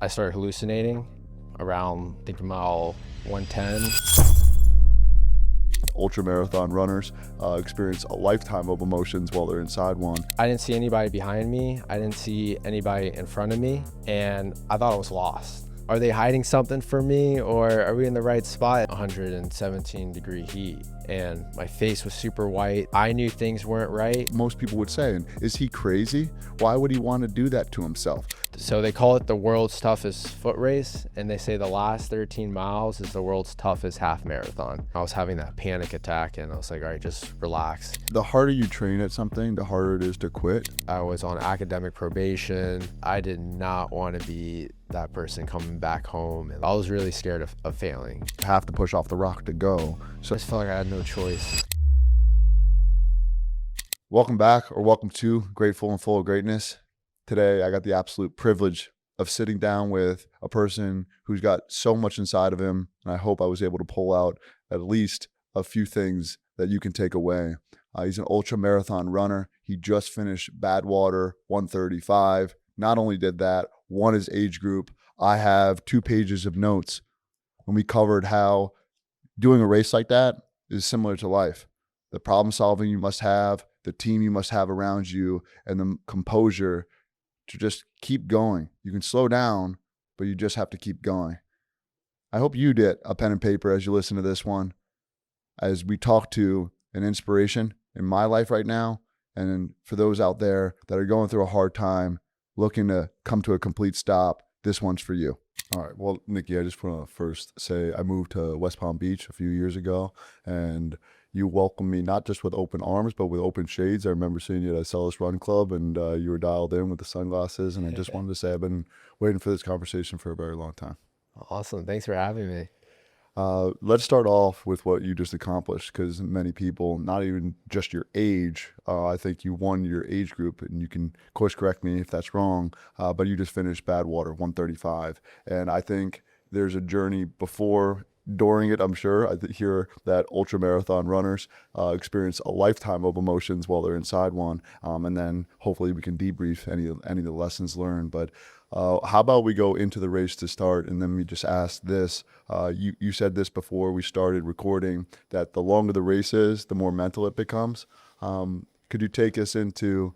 I started hallucinating around, I think, mile 110. Ultramarathon runners experience a lifetime of emotions while they're inside one. I didn't see anybody behind me. I didn't see anybody in front of me, and I thought I was lost. Are they hiding something from me, or are we in the right spot? 117-degree heat, and my face was super white. I knew things weren't right. Most people would say, is he crazy? Why would he want to do that to himself? So they call it the world's toughest foot race, and they say the last 13 miles is the world's toughest half marathon. I was having that panic attack, and I was like, all right, just relax. The harder you train at something, the harder it is to quit. I was on academic probation. I did not want to be that person coming back home, and I was really scared of failing. You have to push off the rock to go. So I just felt like I had no choice. Welcome back, or welcome to Grateful and Full of Greatness. Today, I got the absolute privilege of sitting down with a person who's got so much inside of him, and I hope I was able to pull out at least a few things that you can take away. He's an ultramarathon runner. He just finished Badwater 135. Not only did that, won his age group. I have 2 pages of notes when we covered how doing a race like that is similar to life. The problem solving you must have, the team you must have around you, and the composure to just keep going. You can slow down, but you just have to keep going. I hope you get a pen and paper as you listen to this one, as we talk to an inspiration in my life right now, and for those out there that are going through a hard time, looking to come to a complete stop, this one's for you. All right. Well, Nikki, I just want to first say I moved to West Palm Beach a few years ago, and you welcomed me not just with open arms, but with open shades. I remember seeing you at a Celis Run Club, and you were dialed in with the sunglasses, and I just wanted to say I've been waiting for this conversation for a very long time. Awesome. Thanks for having me. Let's start off with what you just accomplished, because many people, not even just your age, I think you won your age group, and you can course correct me if that's wrong, but you just finished Badwater 135. And I think there's a journey before, during it, I'm sure. I hear that ultramarathon runners experience a lifetime of emotions while they're inside one, and then hopefully we can debrief any of the lessons learned. But how about we go into the race to start, and then we just ask this. You said this before we started recording, that the longer the race is, the more mental it becomes. Could you take us into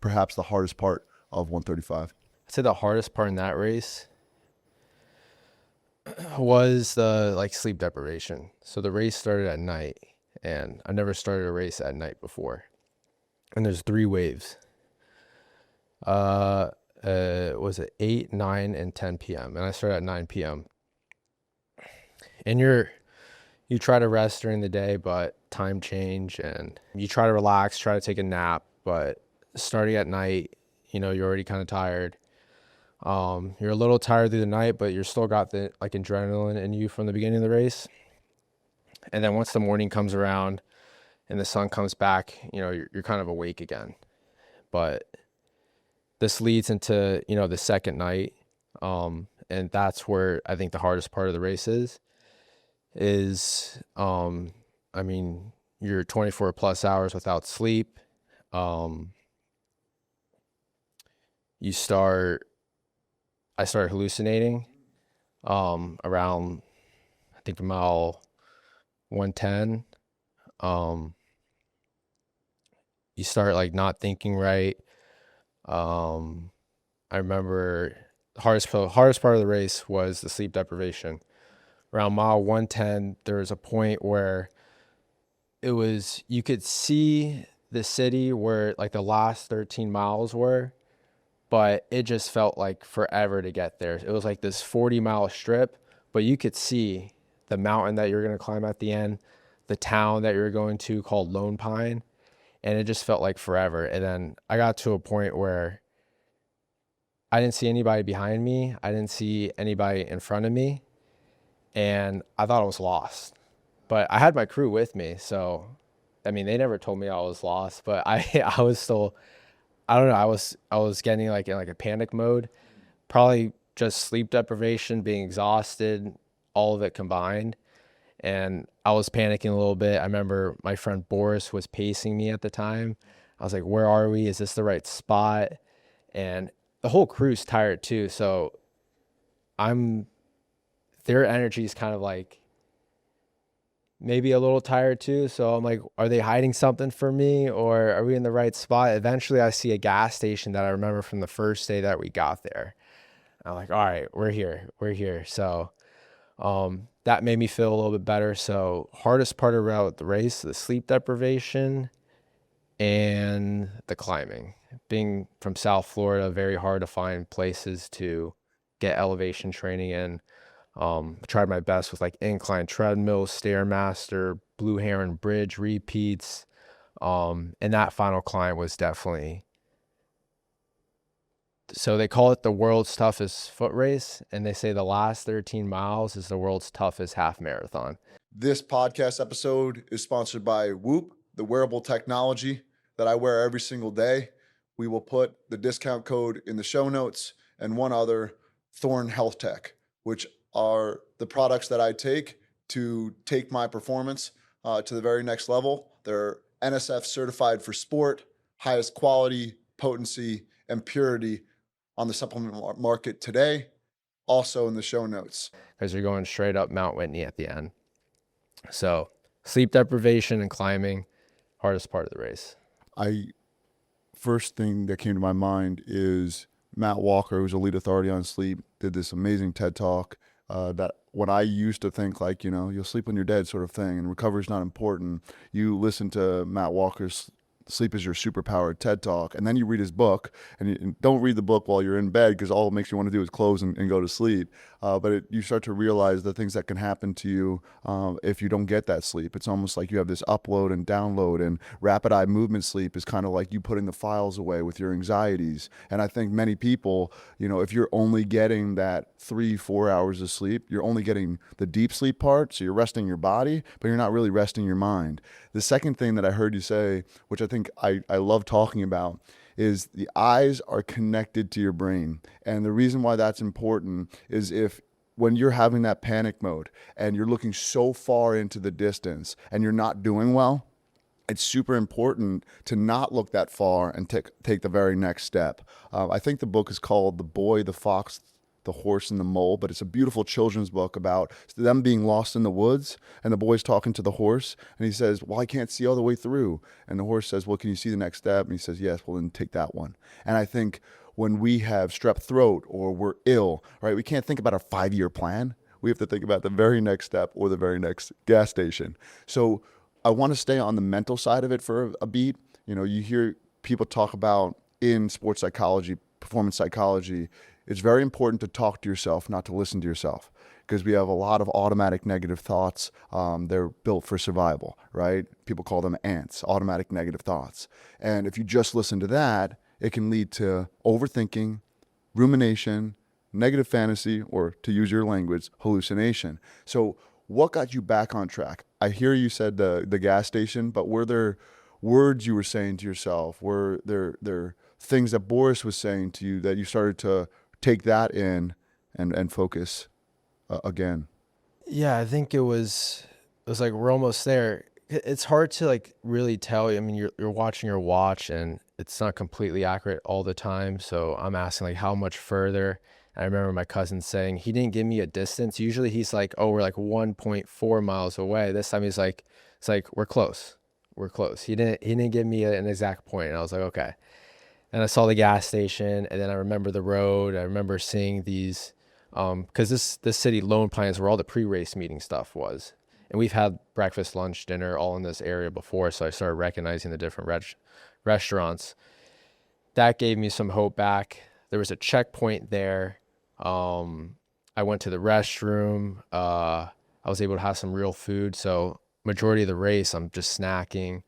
perhaps the hardest part of 135? I'd say the hardest part in that race was the sleep deprivation. So the race started at night, and I never started a race at night before. And there's 3 waves. Was it 8, 9, and 10 p.m. And I started at 9 p.m. And you try to rest during the day, but time change, and you try to relax, try to take a nap, but starting at night, you're already kind of tired. You're a little tired through the night, but you're still got the adrenaline in you from the beginning of the race. And then once the morning comes around and the sun comes back, you're kind of awake again. But this leads into, the second night. And that's where I think the hardest part of the race is, you're 24 plus hours without sleep. I started hallucinating around, I think, mile 110. You start not thinking right. I remember the hardest part of the race was the sleep deprivation. Around mile 110, there was a point where you could see the city where the last 13 miles were, but it just felt like forever to get there. It was like this 40-mile strip, but you could see the mountain that you're going to climb at the end, the town that you're going to called Lone Pine, and it just felt like forever. And then I got to a point where I didn't see anybody behind me. I didn't see anybody in front of me, and I thought I was lost. But I had my crew with me, so, they never told me I was lost, but I was still... I don't know. I was getting in a panic mode, probably just sleep deprivation, being exhausted, all of it combined. And I was panicking a little bit. I remember my friend Boris was pacing me at the time. I was like, where are we? Is this the right spot? And the whole crew's tired too. So their energy is kind of like maybe a little tired too. So I'm like, are they hiding something from me, or are we in the right spot? Eventually I see a gas station that I remember from the first day that we got there. I'm like, all right, we're here. So that made me feel a little bit better. So hardest part about the race, the sleep deprivation and the climbing. Being from South Florida, very hard to find places to get elevation training in. Tried my best with like incline treadmill, Stairmaster, Blue Heron Bridge repeats. And that final climb was definitely, so they call it the world's toughest foot race, and they say the last 13 miles is the world's toughest half marathon. This podcast episode is sponsored by Whoop, the wearable technology that I wear every single day. We will put the discount code in the show notes, and one other, Thorn Health Tech, which are the products that I take to take my performance to the very next level. They're NSF certified for sport, highest quality, potency, and purity on the supplement market today, also in the show notes. Because you're going straight up Mount Whitney at the end. So sleep deprivation and climbing, hardest part of the race. First thing that came to my mind is Matt Walker, who's a lead authority on sleep, did this amazing TED talk that when I used to think like, you'll sleep when you're dead sort of thing and recovery is not important. You listen to Matt Walker's Sleep is Your Superpower TED Talk, and then you read his book, and you don't read the book while you're in bed because all it makes you want to do is close and go to sleep. But you start to realize the things that can happen to you if you don't get that sleep. It's almost like you have this upload and download, and rapid eye movement sleep is kind of like you putting the files away with your anxieties. And I think many people, if you're only getting that 3-4 hours of sleep, you're only getting the deep sleep part, so you're resting your body, but you're not really resting your mind. The second thing that I heard you say, which I think I love talking about, is the eyes are connected to your brain. And the reason why that's important is when you're having that panic mode and you're looking so far into the distance and you're not doing well, it's super important to not look that far and take the very next step. I think the book is called The Boy, the Fox, the Horse, and the Mole, but it's a beautiful children's book about them being lost in the woods, and the boy's talking to the horse, and he says, well, I can't see all the way through. And the horse says, well, can you see the next step? And he says, yes. Well, then take that one. And I think when we have strep throat or we're ill, right, we can't think about a 5-year plan. We have to think about the very next step or the very next gas station. So I want to stay on the mental side of it for a beat. You hear people talk about in sports psychology, performance psychology, it's very important to talk to yourself, not to listen to yourself, because we have a lot of automatic negative thoughts. They're built for survival, right? People call them ants, automatic negative thoughts. And if you just listen to that, it can lead to overthinking, rumination, negative fantasy, or to use your language, hallucination. So what got you back on track? I hear you said the gas station, but were there words you were saying to yourself? Were there things that Boris was saying to you that you started to take that in and focus again? Yeah, I think it was like we're almost there. It's hard to like really tell. I mean, you're watching your watch and it's not completely accurate all the time. So I'm asking like how much further. And I remember my cousin saying he didn't give me a distance. Usually he's like, oh, we're like 1.4 miles away. This time he's like, it's like we're close. We're close. He didn't give me an exact point. And I was like, okay. And I saw the gas station, and then I remember the road. I remember seeing these, because this city, Lone Pines, where all the pre-race meeting stuff was. And we've had breakfast, lunch, dinner all in this area before, so I started recognizing the different restaurants. That gave me some hope back. There was a checkpoint there. I went to the restroom. I was able to have some real food. So majority of the race, I'm just snacking,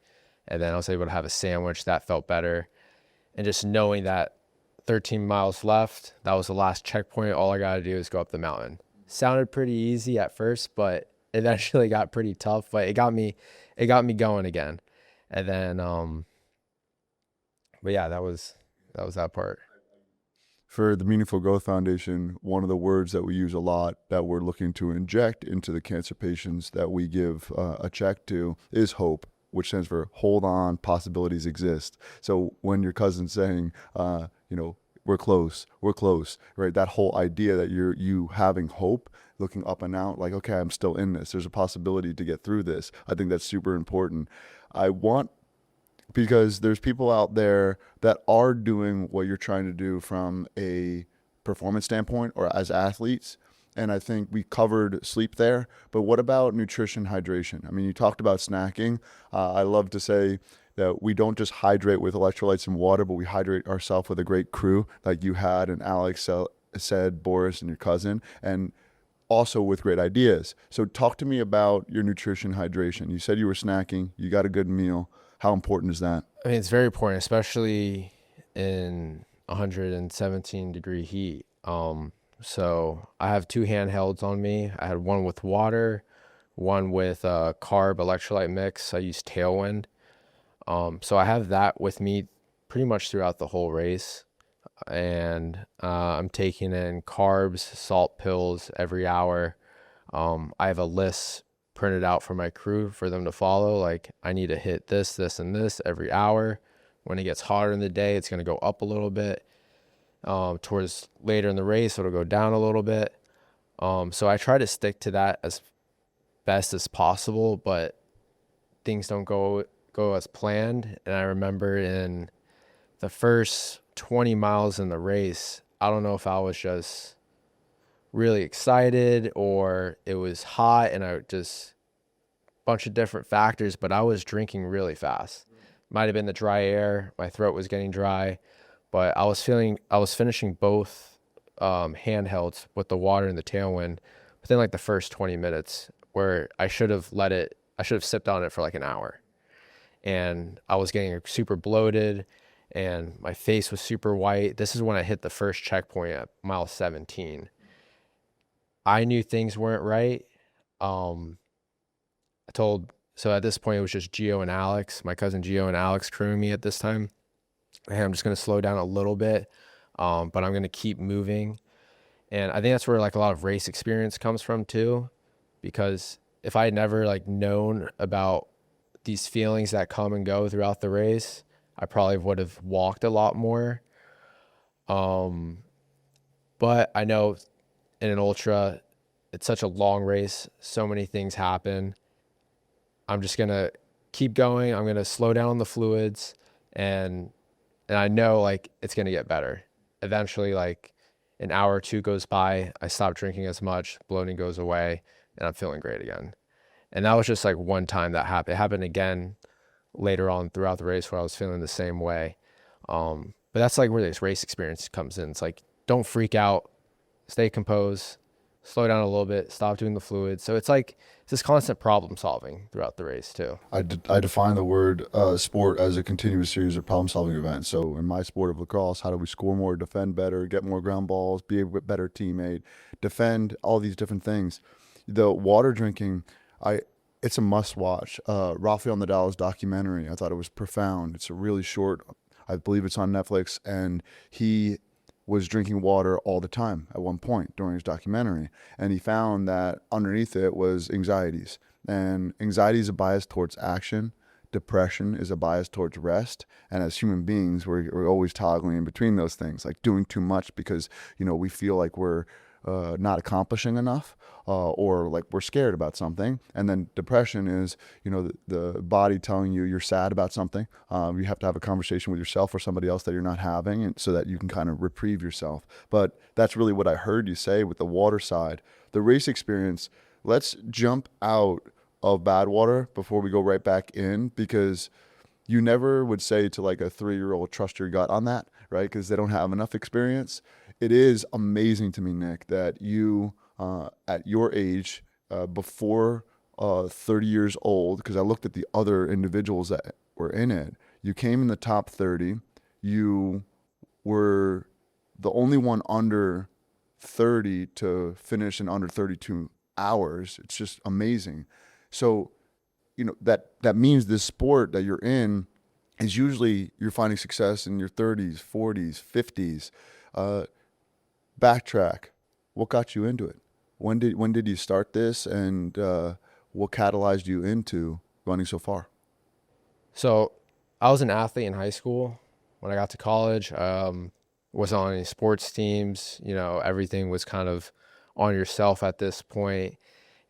and then I was able to have a sandwich. That felt better. And just knowing that 13 miles left, that was the last checkpoint. All I got to do is go up the mountain. Sounded pretty easy at first, but it eventually got pretty tough. But it got me going again. And then, but yeah, that was that part. For the Meaningful Growth Foundation, one of the words that we use a lot that we're looking to inject into the cancer patients that we give a check to is hope, which stands for hold on, possibilities exist. So when your cousin's saying, we're we're close, right? That whole idea that you having hope, looking up and out, like, okay, I'm still in this. There's a possibility to get through this. I think that's super important. Because there's people out there that are doing what you're trying to do from a performance standpoint or as athletes. And I think we covered sleep there. But what about nutrition, hydration? I mean, you talked about snacking. I love to say that we don't just hydrate with electrolytes and water, but we hydrate ourselves with a great crew like you had and Alex said, Boris and your cousin, and also with great ideas. So talk to me about your nutrition, hydration. You said you were snacking, you got a good meal. How important is that? I mean, it's very important, especially in 117-degree heat. So I have two handhelds on me. I had one with water, one with a carb electrolyte mix. I use Tailwind. So I have that with me pretty much throughout the whole race. And I'm taking in carbs, salt pills every hour. I have a list printed out for my crew for them to follow. Like, I need to hit this, this, and this every hour. When it gets hotter in the day, it's going to go up a little bit. Towards later in the race, it'll go down a little bit. So I try to stick to that as best as possible, but things don't go as planned. And I remember in the first 20 miles in the race, I don't know if I was just really excited or it was hot and I just bunch of different factors, but I was drinking really fast. Might have been the dry air. My throat was getting dry, but I was finishing both handhelds with the water and the Tailwind within like the first 20 minutes, where I should have sipped on it for like an hour. And I was getting super bloated and my face was super white. This is when I hit the first checkpoint at mile 17. I knew things weren't right. So at this point, it was just Gio and Alex, my cousin Gio and Alex crewing me at this time. Hey, I'm just going to slow down a little bit, but I'm going to keep moving. And I think that's where like a lot of race experience comes from too, because if I had never like known about these feelings that come and go throughout the race, I probably would have walked a lot more. But I know in an ultra, it's such a long race. So many things happen. I'm just going to keep going. I'm going to slow down the fluids and I know like it's going to get better. Eventually, like an hour or two goes by, I stop drinking as much, bloating goes away, and I'm feeling great again. And that was just like one time that happened. It happened again later on throughout the race where I was feeling the same way. But that's like where this race experience comes in. It's like, don't freak out, stay composed, slow down a little bit, stop doing the fluids. So it's like it's this constant problem solving throughout the race too. I define the word sport as a continuous series of problem solving events. So in my sport of lacrosse, how do we score more, defend better, get more ground balls, be a better teammate, defend, all these different things. The water drinking, it's a must watch. Rafael Nadal's documentary, I thought it was profound. It's a really short, I believe it's on Netflix, and he was drinking water all the time at one point during his documentary. And he found that underneath it was anxieties. And anxiety is a bias towards action. Depression is a bias towards rest. And as human beings, we're always toggling in between those things, like doing too much because, we feel like we're not accomplishing enough, or like we're scared about something. And then depression is, the body telling you you're sad about something. You have to have a conversation with yourself or somebody else that you're not having, and so that you can kind of reprieve yourself. But that's really what I heard you say with the water side. The race experience, let's jump out of Badwater before we go right back in, because you never would say to like a 3-year-old, trust your gut on that, right? Because they don't have enough experience. It is amazing to me, Nick, that you, at your age, before 30 years old, because I looked at the other individuals that were in it, you came in the top 30. You were the only one under 30 to finish in under 32 hours. It's just amazing. So, that means this sport that you're in is usually you're finding success in your 30s, 40s, 50s. Backtrack. What got you into it? When did you start this, and what catalyzed you into running so far? So I was an athlete in high school. When I got to college, wasn't on any sports teams. You know, everything was kind of on yourself at this point.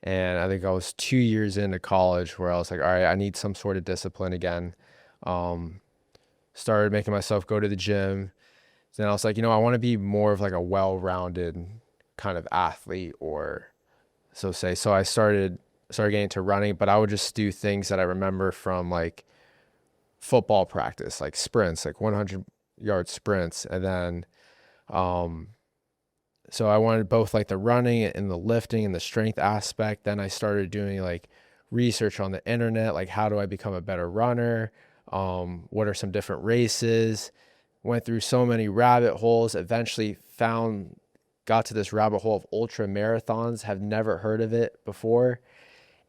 And I think I was 2 years into college where I was like, all right, I need some sort of discipline again. Um, Started making myself go to the gym. Then I was like, you know, I want to be more of like a well-rounded kind of athlete, or so say. So I started getting into running, but I would just do things that I remember from like football practice, like sprints, like 100-yard sprints. And then so I wanted both like the running and the lifting and the strength aspect. Then I started doing like research on the internet, like how do I become a better runner? What are some different races? Went through so many rabbit holes, eventually got to this rabbit hole of ultramarathons, have never heard of it before.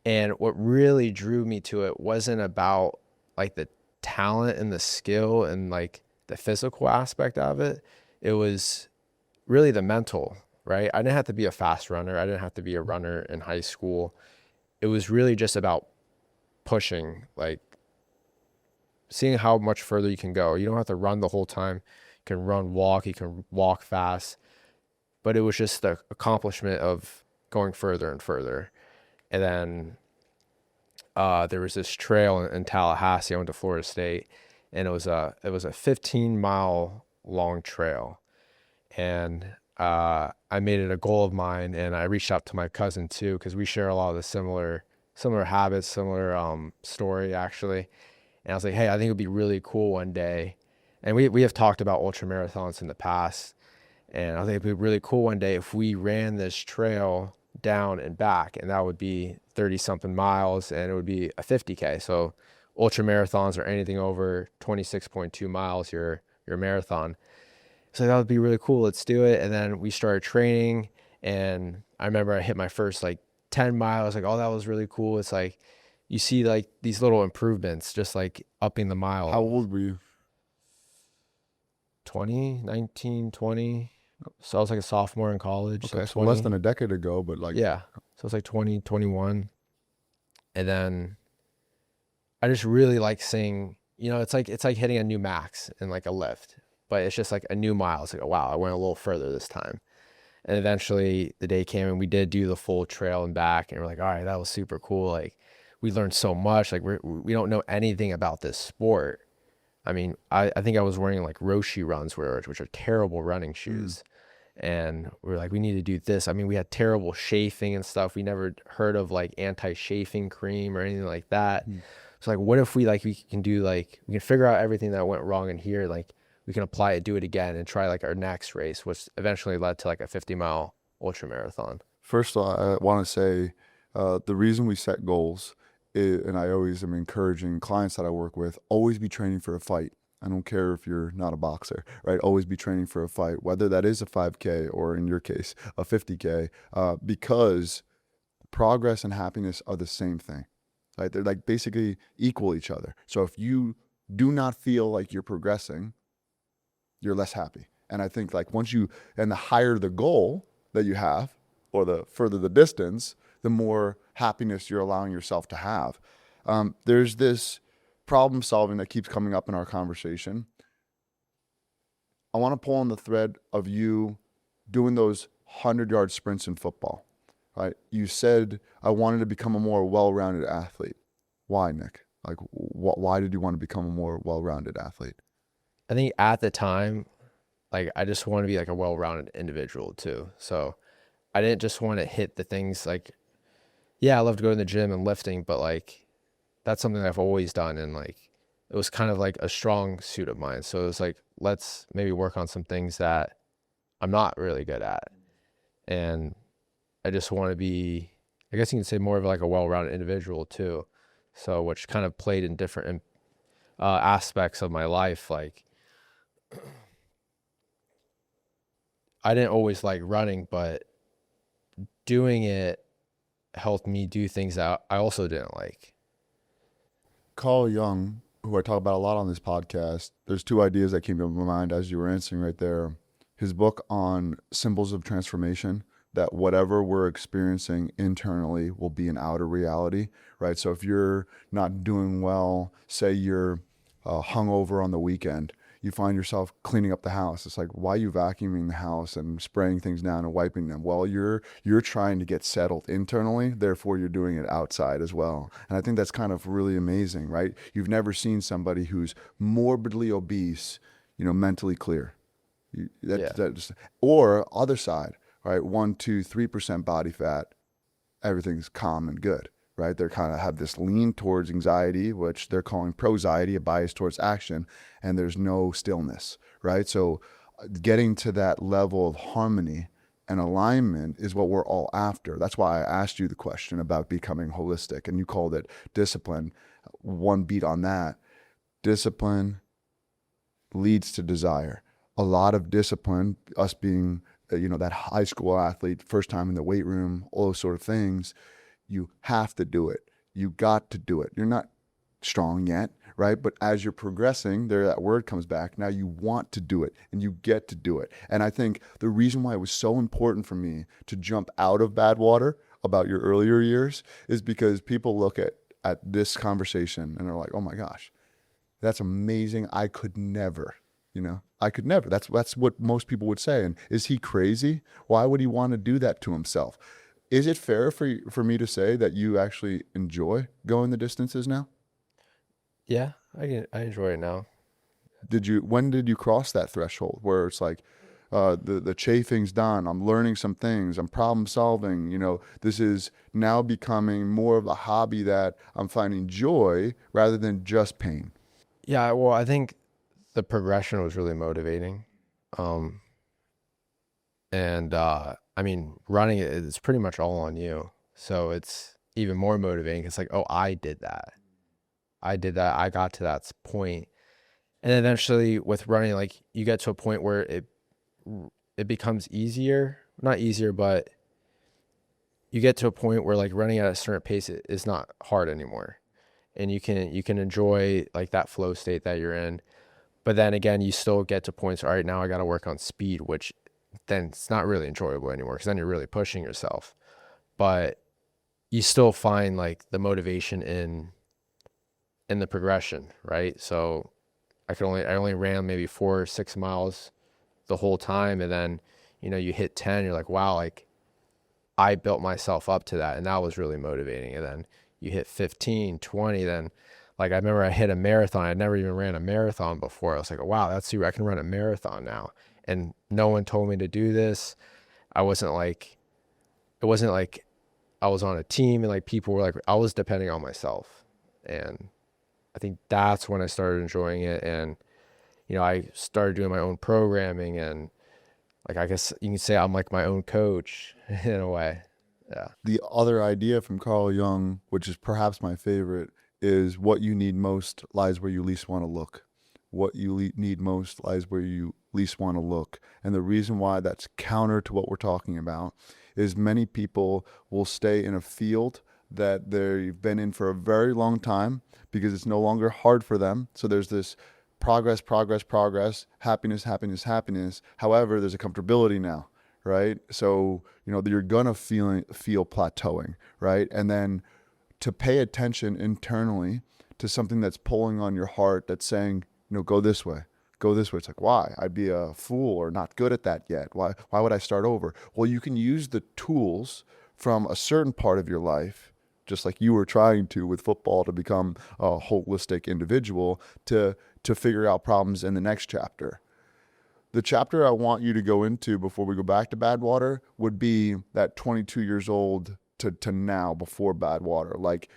And what really drew me to it wasn't about like the talent and the skill and like the physical aspect of it. It was really the mental, right? I didn't have to be a fast runner. I didn't have to be a runner in high school. It was really just about pushing, like seeing how much further you can go. You don't have to run the whole time. You can walk, you can walk fast. But it was just the accomplishment of going further and further. And then there was this trail in Tallahassee. I went to Florida State, and it was a 15-mile long trail. And I made it a goal of mine, and I reached out to my cousin too, because we share a lot of the similar habits, similar story actually. And I was like, hey, I think it would be really cool one day. And we have talked about ultramarathons in the past, and I think it'd be really cool one day if we ran this trail down and back, and that would be 30 something miles, and it would be a 50K. So ultramarathons are anything over 26.2 miles, your marathon. So that would be really cool. Let's do it. And then we started training, and I remember I hit my first like 10 miles. Like, oh, that was really cool. It's like you see like these little improvements, just like upping the mile. How old were you? 20, 19, 20. So I was like a sophomore in college. Okay, so 20. less than a decade ago, but like, Yeah. So it's like 20, 21. And then I just really like seeing, you know, it's like hitting a new max in like a lift, but it's just like a new mile. It's like, oh, wow, I went a little further this time. And eventually the day came and we did do the full trail and back, and we're like, all right, that was super cool. Like we learned so much. Like we don't know anything about this sport. I mean, I think I was wearing like Roshi runs, which are terrible running shoes. And we are like, we need to do this. I mean, we had terrible chafing and stuff. We never heard of like anti-chafing cream or anything like that. So like, what if we can do like, we can figure out everything that went wrong in here. Like we can apply it, do it again, and try like our next race, which eventually led to like a 50-mile ultramarathon. first of all, I want to say the reason we set goals is, and I always am encouraging clients that I work with, always be training for a fight. I don't care if you're not a boxer, right? Always be training for a fight, whether that is a 5K or in your case, a 50K, because progress and happiness are the same thing, right? They're like basically equal each other. So if you do not feel like you're progressing, you're less happy. And I think like and the higher the goal that you have, or the further the distance, the more happiness you're allowing yourself to have. There's this problem solving that keeps coming up in our conversation. I want to pull on the thread of you doing those 100-yard sprints in football, right? You said, I wanted to become a more well-rounded athlete. Why, Nick? Like, why did you want to become a more well-rounded athlete? I think at the time, like I just want to be like a well-rounded individual too. So I didn't just want to hit the things like, yeah, I love to go to the gym and lifting, but like that's something I've always done, and like it was kind of like a strong suit of mine. So it was like, let's maybe work on some things that I'm not really good at. And I just want to be, I guess you can say, more of like a well-rounded individual too. So which kind of played in different aspects of my life. Like I didn't always like running, but doing it helped me do things that I also didn't like. Carl Jung, who I talk about a lot on this podcast, there's two ideas that came to my mind as you were answering right there. His book on symbols of transformation, that whatever we're experiencing internally will be an outer reality, right? So if you're not doing well, say you're hungover on the weekend, You find yourself cleaning up the house. It's like, why are you vacuuming the house and spraying things down and wiping them? Well, you're trying to get settled internally, therefore you're doing it outside as well. And I think that's kind of really amazing, right? You've never seen somebody who's morbidly obese, mentally clear. Yeah. Or other side, right? 1, 2, 3% body fat, everything's calm and good, right? They're kind of have this lean towards anxiety, which they're calling proxiety, a bias towards action, and there's no stillness, right? So getting to that level of harmony and alignment is what we're all after. That's why I asked you the question about becoming holistic, and you called it discipline. One beat on that. Discipline leads to desire. A lot of discipline, us being that high school athlete, first time in the weight room, all those sort of things, you have to do it. You got to do it. You're not strong yet, right? But as you're progressing, that word comes back. Now you want to do it and you get to do it. And I think the reason why it was so important for me to jump out of Badwater about your earlier years is because people look at this conversation and they're like, oh my gosh, that's amazing. I could never. I could never. That's what most people would say. And is he crazy? Why would he want to do that to himself? Is it fair for me to say that you actually enjoy going the distances now? Yeah, I enjoy it now. When did you cross that threshold where it's like, the chafing's done, I'm learning some things, I'm problem solving, this is now becoming more of a hobby that I'm finding joy rather than just pain? Yeah, well, I think the progression was really motivating. And I mean, running it is pretty much all on you. So it's even more motivating. It's like, oh, I did that. I did that. I got to that point. And eventually with running, like you get to a point where it becomes easier, not easier, but you get to a point where like running at a certain pace is not hard anymore. And you can enjoy like that flow state that you're in. But then again, you still get to points, all right, now I got to work on speed, which then it's not really enjoyable anymore because then you're really pushing yourself. But you still find like the motivation in the progression, right? So I only ran maybe 4 or 6 miles the whole time. And then, you hit 10, you're like, wow, like I built myself up to that. And that was really motivating. And then you hit 15, 20, then like I remember I hit a marathon. I'd never even ran a marathon before. I was like, wow, that's I can run a marathon now. And no one told me to do this. It wasn't like I was on a team and like people were like, I was depending on myself. And I think that's when I started enjoying it. And, I started doing my own programming and like, I guess you can say I'm like my own coach in a way. Yeah. The other idea from Carl Jung, which is perhaps my favorite, is what you need most lies where you least want to look. What you need most lies where you least want to look. And the reason why that's counter to what we're talking about is many people will stay in a field that they've been in for a very long time because it's no longer hard for them. So there's this progress, happiness. However, there's a comfortability now, right? So, you're gonna feel plateauing, right? And then to pay attention internally to something that's pulling on your heart that's saying, go this way. It's like, why? I'd be a fool or not good at that yet. Why would I start over? Well, you can use the tools from a certain part of your life, just like you were trying to with football to become a holistic individual to figure out problems in the next chapter. The chapter I want you to go into before we go back to Badwater would be that 22 years old to now before Badwater. Like,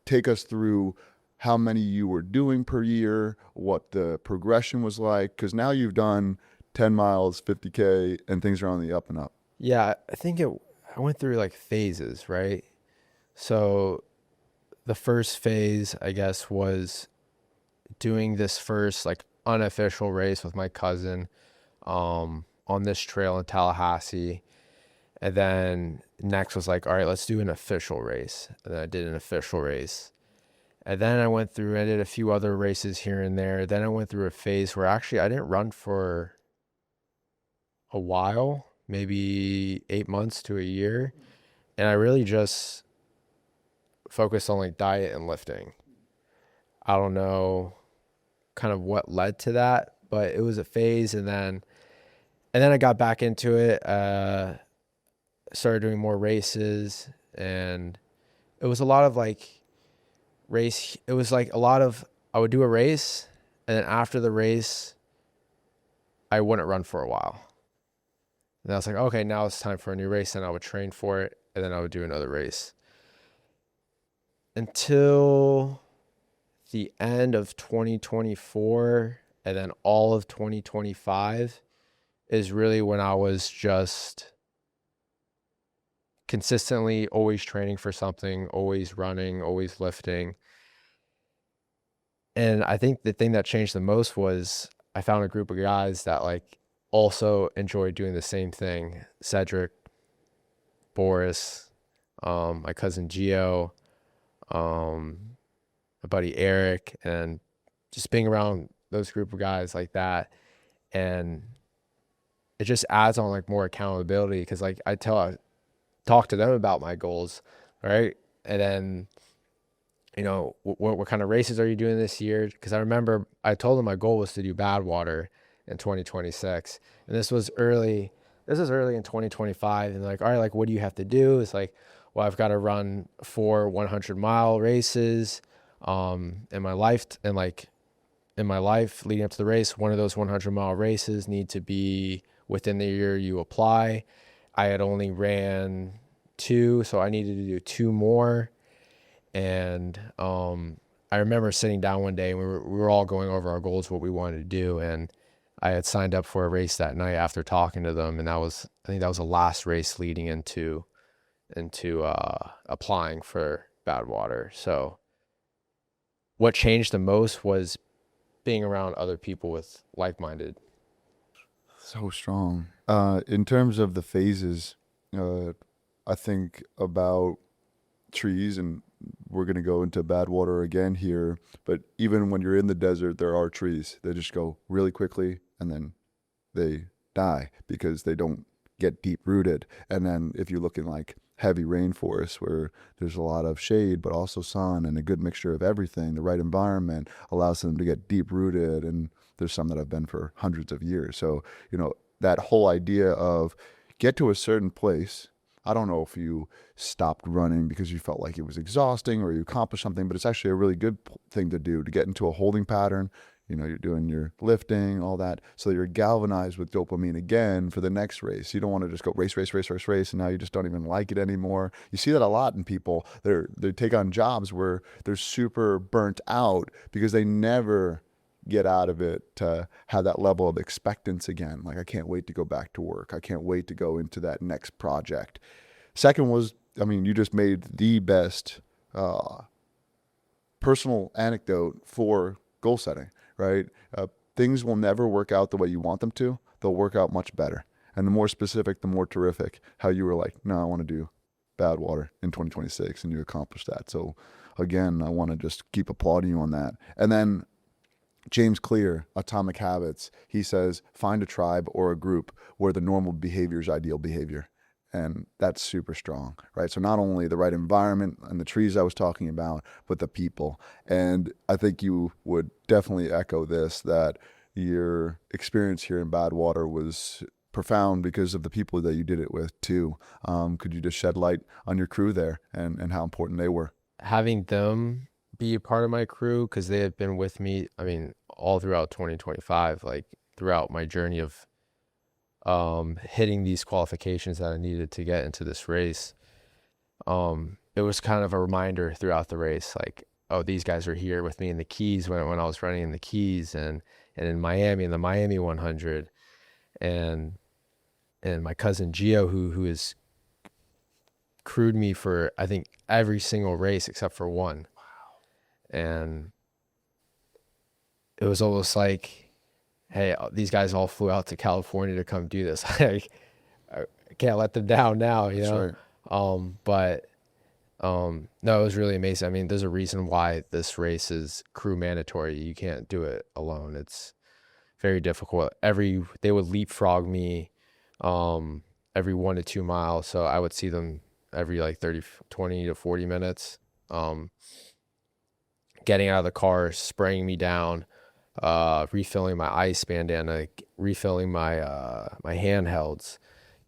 take us through how many you were doing per year, what the progression was like, because now you've done 10 miles, 50K, and things are on the up and up. Yeah, I think I went through like phases, right? So the first phase, I guess, was doing this first like unofficial race with my cousin on this trail in Tallahassee. And then next was like, all right, let's do an official race. And then I did an official race. And then I did a few other races here and there. Then I went through a phase where actually I didn't run for a while, maybe 8 months to a year. And I really just focused on like diet and lifting. I don't know kind of what led to that, but it was a phase. And then I got back into it, started doing more races, and it was a lot of like it was like a lot of, I would do a race, and then after the race, I wouldn't run for a while. And I was like, okay, now it's time for a new race. And I would train for it, and then I would do another race until the end of 2024. And then all of 2025 is really when I was just consistently always training for something, always running, always lifting. And I think the thing that changed the most was I found a group of guys that like also enjoyed doing the same thing. Cedric, Boris, my cousin Gio, my buddy Eric, and just being around those group of guys like that. And it just adds on like more accountability, because like I talk to them about my goals, right? And then, what kind of races are you doing this year? Because I remember I told them my goal was to do Badwater in 2026, and this was early. This is early in 2025, and like, all right, like, what do you have to do? It's like, well, I've got to run 4 100-mile races, in my life, and like in my life leading up to the race, one of those 100-mile races need to be within the year you apply. I had only ran 2, so I needed to do 2 more. And I remember sitting down one day and we were all going over our goals, what we wanted to do. And I had signed up for a race that night after talking to them. And I think that was the last race leading into applying for Badwater. So what changed the most was being around other people with like-minded. So strong. In terms of the phases, I think about trees, and we're going to go into Badwater again here, but even when you're in the desert, there are trees. They just go really quickly and then they die because they don't get deep rooted. And then if you look in like heavy rainforests where there's a lot of shade but also sun and a good mixture of everything, the right environment allows them to get deep rooted. And there's some that have been for hundreds of years. So that whole idea of get to a certain place. I don't know if you stopped running because you felt like it was exhausting or you accomplished something, but it's actually a really good thing to do, to get into a holding pattern. You're doing your lifting, all that, so that you're galvanized with dopamine again for the next race. You don't want to just go race, and now you just don't even like it anymore. You see that a lot in people. They take on jobs where they're super burnt out because they never get out of it to have that level of expectance again. Like, I can't wait to go back to work. I can't wait to go into that next project. Second was, you just made the best personal anecdote for goal setting, right? Things will never work out the way you want them to. They'll work out much better. And the more specific, the more terrific. How you were like, no, I want to do Badwater in 2026, and you accomplished that. So again, I want to just keep applauding you on that. And then James Clear, Atomic Habits, he says, find a tribe or a group where the normal behavior is ideal behavior. And that's super strong, right? So not only the right environment and the trees I was talking about, but the people. And I think you would definitely echo this, that your experience here in Badwater was profound because of the people that you did it with too. Could you just shed light on your crew there and how important they were? Having them be a part of my crew, because they have been with me, all throughout 2025, like throughout my journey of hitting these qualifications that I needed to get into this race. It was kind of a reminder throughout the race, like, oh, these guys are here with me in the Keys when I was running in the Keys, and in Miami, in the Miami 100, and my cousin Gio, who has crewed me for, I think, every single race except for one. And it was almost like, hey, these guys all flew out to California to come do this. I can't let them down now, That's right. No, it was really amazing. There's a reason why this race is crew mandatory. You can't do it alone. It's very difficult. They would leapfrog me every 1 to 2 miles. So I would see them every like 20 to 40 minutes, getting out of the car, spraying me down, refilling my ice bandana, refilling my my handhelds,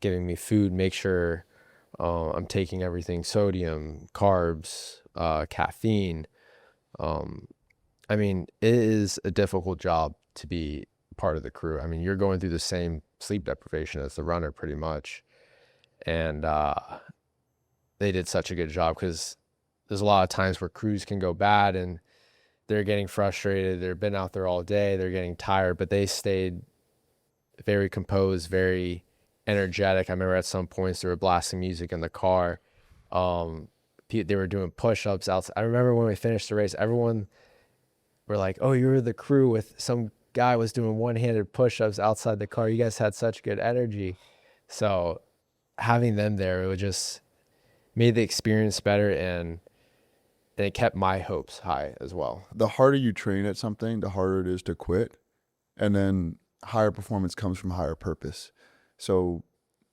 giving me food, make sure I'm taking everything, sodium, carbs, caffeine. I mean, it is a difficult job to be part of the crew. I mean, you're going through the same sleep deprivation as the runner pretty much. And they did such a good job because there's a lot of times where crews can go bad and they're getting frustrated. They've been out there all day. They're getting tired, but they stayed very composed, very energetic. I remember at some points they were blasting music in the car. They were doing push-ups outside. I remember when we finished the race, everyone were like, "Oh, you were the crew with some guy was doing one-handed push-ups outside the car. You guys had such good energy." So having them there, it would just made the experience better, and it kept my hopes high as well. The harder you train at something, the harder it is to quit. And then higher performance comes from higher purpose. So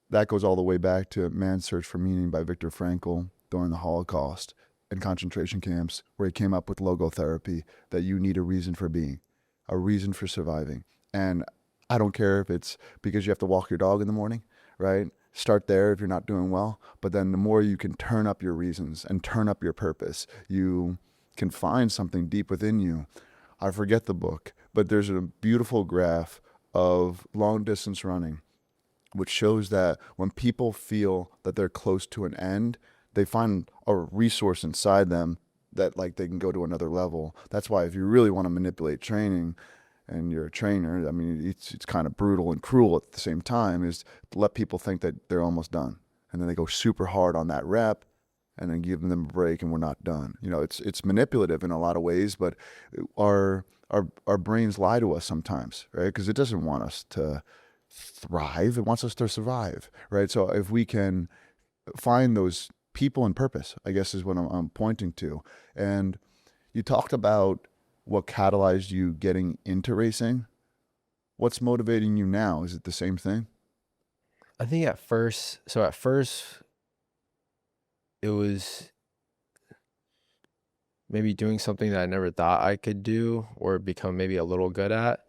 that goes all the way back to Man's Search for Meaning by Viktor Frankl during the Holocaust and concentration camps, where he came up with logotherapy, that you need a reason for being, a reason for surviving. And I don't care if it's because you have to walk your dog in the morning, right? Start there if you're not doing well. But then the more you can turn up your reasons and turn up your purpose, you can find something deep within you. I forget the book, but there's a beautiful graph of long distance running, which shows that when people feel that they're close to an end, they find a resource inside them that like they can go to another level. That's why if you really want to manipulate training and you're a trainer, I mean, it's kind of brutal and cruel at the same time, is to let people think that they're almost done. And then they go super hard on that rep and then give them a break and we're not done. You know, it's manipulative in a lot of ways, but our brains lie to us sometimes, right? Because it doesn't want us to thrive. It wants us to survive, right? So if we can find those people and purpose, I guess is what I'm pointing to. And you talked about what catalyzed you getting into racing. What's motivating you now? Is it the same thing? I think at first it was maybe doing something that I never thought I could do or become maybe a little good at.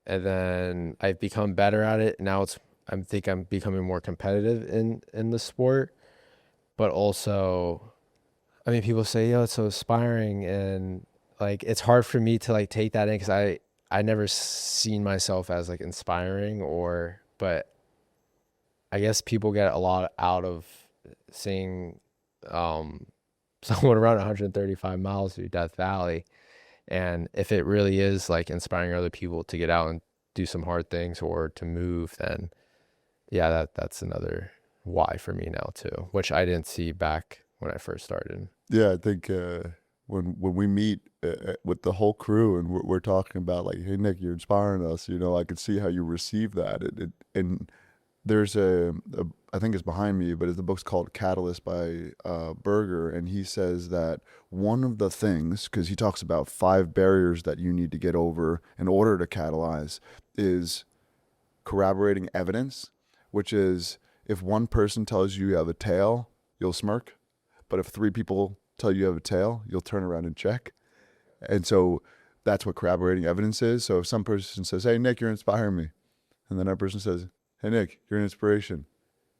And then I've become better at it. Now I think I'm becoming more competitive in the sport. But also, I mean, people say, "Yo, it's so inspiring," and like it's hard for me to like take that in because I never seen myself as like inspiring, but I guess people get a lot out of seeing someone run 135 miles through Death Valley. And if it really is like inspiring other people to get out and do some hard things or to move, then yeah, that's another why for me now too, which I didn't see back when I first started. Yeah, I think when we meet with the whole crew and we're talking about like, hey Nick, you're inspiring us. You know, I could see how you receive that. And there's I think it's behind me, but the book's called Catalyst by Berger, and he says that one of the things, because he talks about 5 barriers that you need to get over in order to catalyze, is corroborating evidence, which is if one person tells you have a tail, you'll smirk, but if 3 people tell you have a tail, you'll turn around and check. And so that's what corroborating evidence is. So if some person says, "Hey Nick, you're inspiring me," and then that person says, "Hey Nick, you're an inspiration,"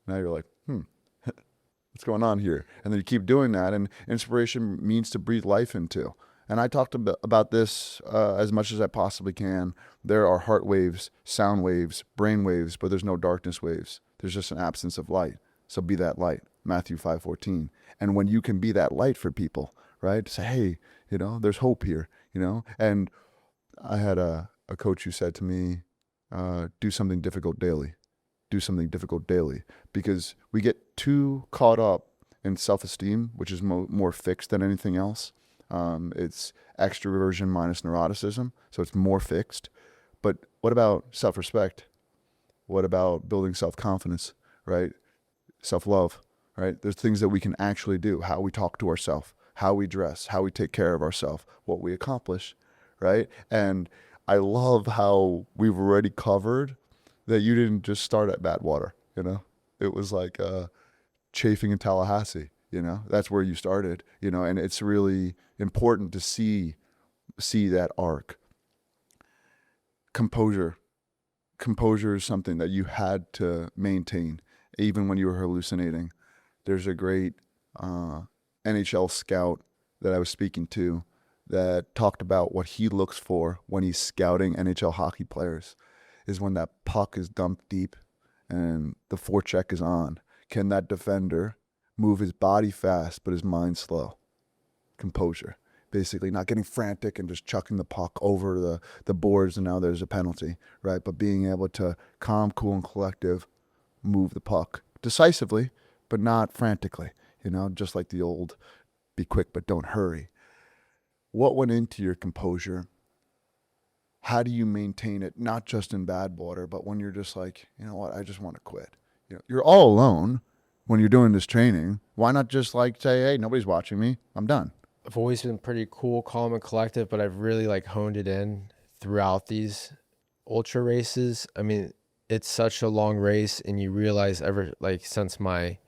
now you're like, what's going on here? And then you keep doing that, and inspiration means to breathe life into. And I talked about this as much as I possibly can. There are heart waves, sound waves, brain waves, but there's no darkness waves. There's just an absence of light. So be that light, Matthew 5:14. And when you can be that light for people, right? Say, hey, you know, there's hope here, you know? And I had a coach who said to me, do something difficult daily. Do something difficult daily, because we get too caught up in self-esteem, which is more fixed than anything else. It's extroversion minus neuroticism, so it's more fixed. But what about self-respect? What about building self-confidence, right? Self-love, right? There's things that we can actually do, how we talk to ourselves, how we dress, how we take care of ourselves, what we accomplish, right? And I love how we've already covered that you didn't just start at Badwater, you know? It was like chafing in Tallahassee, you know? That's where you started, you know? And it's really important to see that arc. Composure. Composure is something that you had to maintain even when you were hallucinating. There's a great NHL scout that I was speaking to that talked about what he looks for when he's scouting NHL hockey players is when that puck is dumped deep and the forecheck is on. Can that defender move his body fast but his mind slow? Composure. Basically not getting frantic and just chucking the puck over the boards and now there's a penalty, right? But being able to calm, cool, and collective move the puck decisively, but not frantically, just like the old be quick but don't hurry. What went into your composure? How do you maintain it, not just in Badwater, but when you're just like, you know what, I just want to quit. You're all alone when you're doing this training. Why not just like say, hey, nobody's watching me, I'm done. I've always been pretty cool, calm, and collective, but I've really like honed it in throughout these ultra races. I mean, it's such a long race, and you realize since my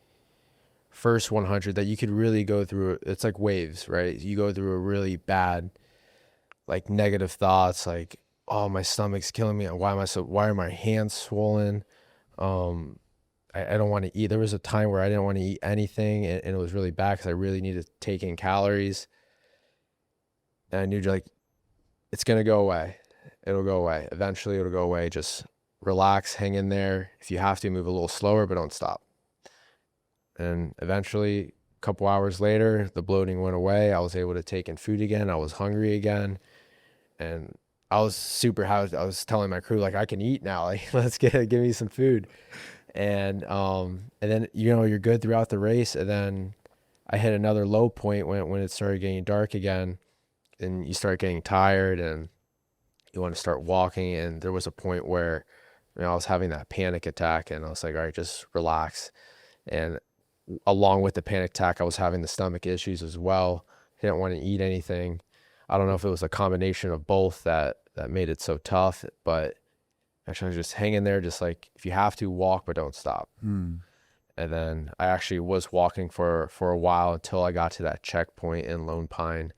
first 100 that you could really go through, it's like waves, right? You go through a really bad, like negative thoughts, like, oh, my stomach's killing me. Why are my hands swollen? I don't want to eat. There was a time where I didn't want to eat anything, and it was really bad because I really needed to take in calories. And I knew like, it's going to go away. It'll go away. Eventually it'll go away. Just relax, hang in there. If you have to, move a little slower, but don't stop. And eventually, a couple hours later, the bloating went away. I was able to take in food again. I was hungry again. And I was super happy. I was telling my crew, like, I can eat now. Like, give me some food. And then, you're good throughout the race. And then I hit another low point when it started getting dark again, and you start getting tired and you want to start walking. And there was a point where, I was having that panic attack, and I was like, all right, just relax. And along with the panic attack, I was having the stomach issues as well. I didn't want to eat anything. I don't know if it was a combination of both that made it so tough, but actually I was just hanging there, just like, if you have to, walk, but don't stop. And then I actually was walking for a while until I got to that checkpoint in Lone Pine.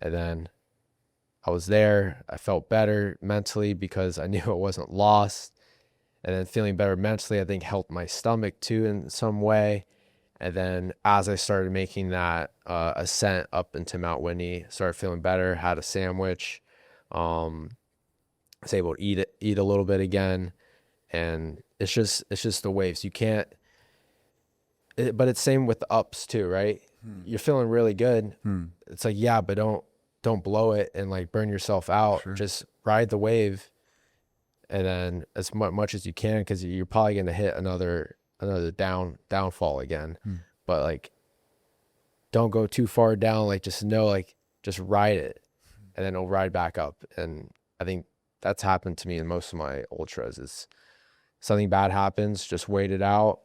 And then I was there. I felt better mentally because I knew I wasn't lost. And then feeling better mentally, I think, helped my stomach too in some way. And then as I started making that ascent up into Mount Whitney, started feeling better, had a sandwich, was able to eat a little bit again. And it's just the waves. You can't, but it's same with the ups too, right? You're feeling really good. It's like, yeah, but don't blow it and like burn yourself out. Sure. Just ride the wave. And then as much as you can, because you're probably going to hit another downfall again. But like, don't go too far down. Like, just know, like, just ride it, and then it'll ride back up. And I think that's happened to me in most of my ultras. Is something bad happens, just wait it out,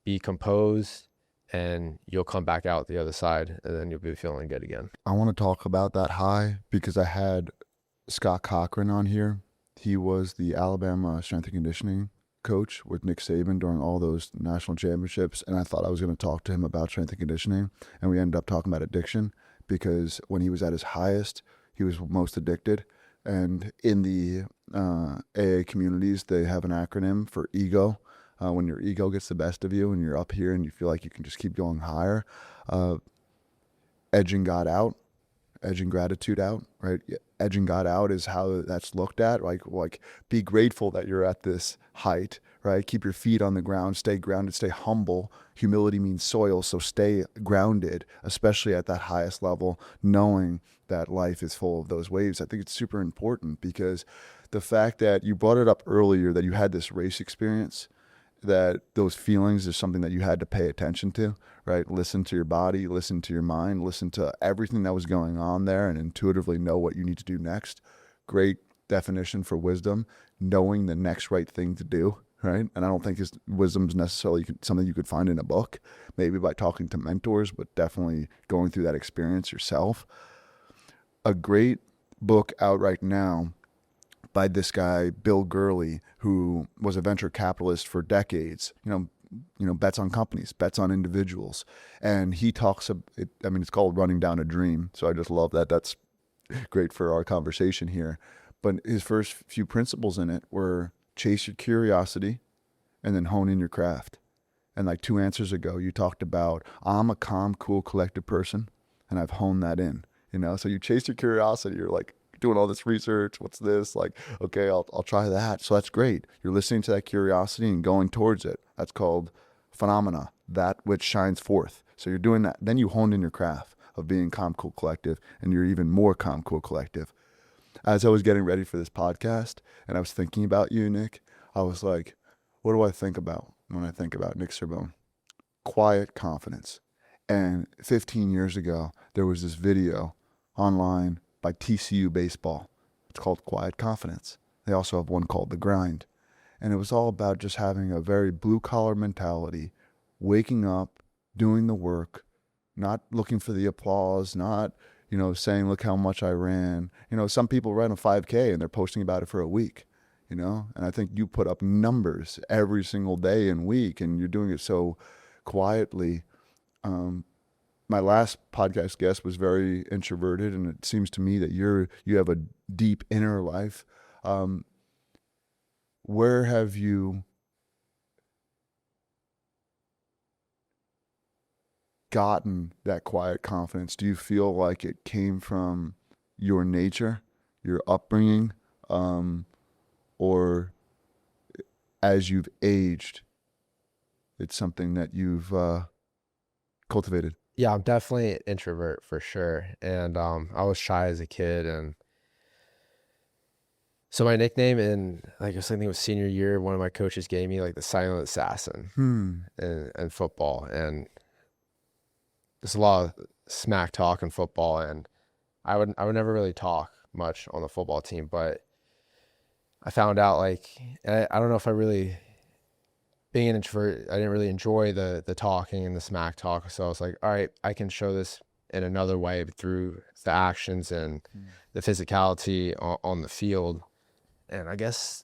be composed, and you'll come back out the other side, and then you'll be feeling good again. I want to talk about that high because I had Scott Cochran on here. He was the Alabama strength and conditioning coach with Nick Cerbone during all those national championships, and I thought I was going to talk to him about strength and conditioning, and we ended up talking about addiction because when he was at his highest, he was most addicted. And in the AA communities, they have an acronym for ego. When your ego gets the best of you and you're up here and you feel like you can just keep going higher, edging God out, edging gratitude out, right? Edging God out is how that's looked at. Like be grateful that you're at this height, right? Keep your feet on the ground, stay grounded, stay humble. Humility means soil, so stay grounded, especially at that highest level, knowing that life is full of those waves. I think it's super important because the fact that you brought it up earlier, that you had this race experience, that those feelings is something that you had to pay attention to, right? Listen to your body, listen to your mind, listen to everything that was going on there and intuitively know what you need to do next. Great definition for wisdom, knowing the next right thing to do, right? And I don't think wisdom is necessarily something you could find in a book, maybe by talking to mentors, but definitely going through that experience yourself. A great book out right now by this guy, Bill Gurley, who was a venture capitalist for decades, bets on companies, bets on individuals. And he talks, it's called Running Down a Dream. So I just love that. That's great for our conversation here. But his first few principles in it were chase your curiosity and then hone in your craft. And like 2 answers ago, you talked about, I'm a calm, cool, collected person, and I've honed that in, you know? So you chase your curiosity. You're like doing all this research. What's this? Like, okay, I'll try that. So that's great. You're listening to that curiosity and going towards it. That's called phenomena, that which shines forth. So you're doing that. Then you honed in your craft of being calm, cool, collective, and you're even more calm, cool, collective. As I was getting ready for this podcast and I was thinking about you, Nick, I was like, what do I think about when I think about Nick Cerbone? Quiet confidence. And 15 years ago, there was this video online by TCU Baseball. It's called Quiet Confidence. They also have one called The Grind. And it was all about just having a very blue-collar mentality, waking up, doing the work, not looking for the applause, not, you know, saying, look how much I ran. You know, some people run a 5K and they're posting about it for a week, you know? And I think you put up numbers every single day and week, and you're doing it so quietly. My last podcast guest was very introverted, and it seems to me that you have a deep inner life. Where have you gotten that quiet confidence? Do you feel like it came from your nature, your upbringing, or as you've aged, it's something that you've cultivated? Yeah, I'm definitely an introvert for sure. And I was shy as a kid. And so my nickname in, like, I think it was senior year, one of my coaches gave me like the silent assassin in football. And there's a lot of smack talk in football. And I would never really talk much on the football team, but I found out, like, I don't know if I really, being an introvert, I didn't really enjoy the talking and the smack talk. So I was like, all right, I can show this in another way through the actions and the physicality on the field. And I guess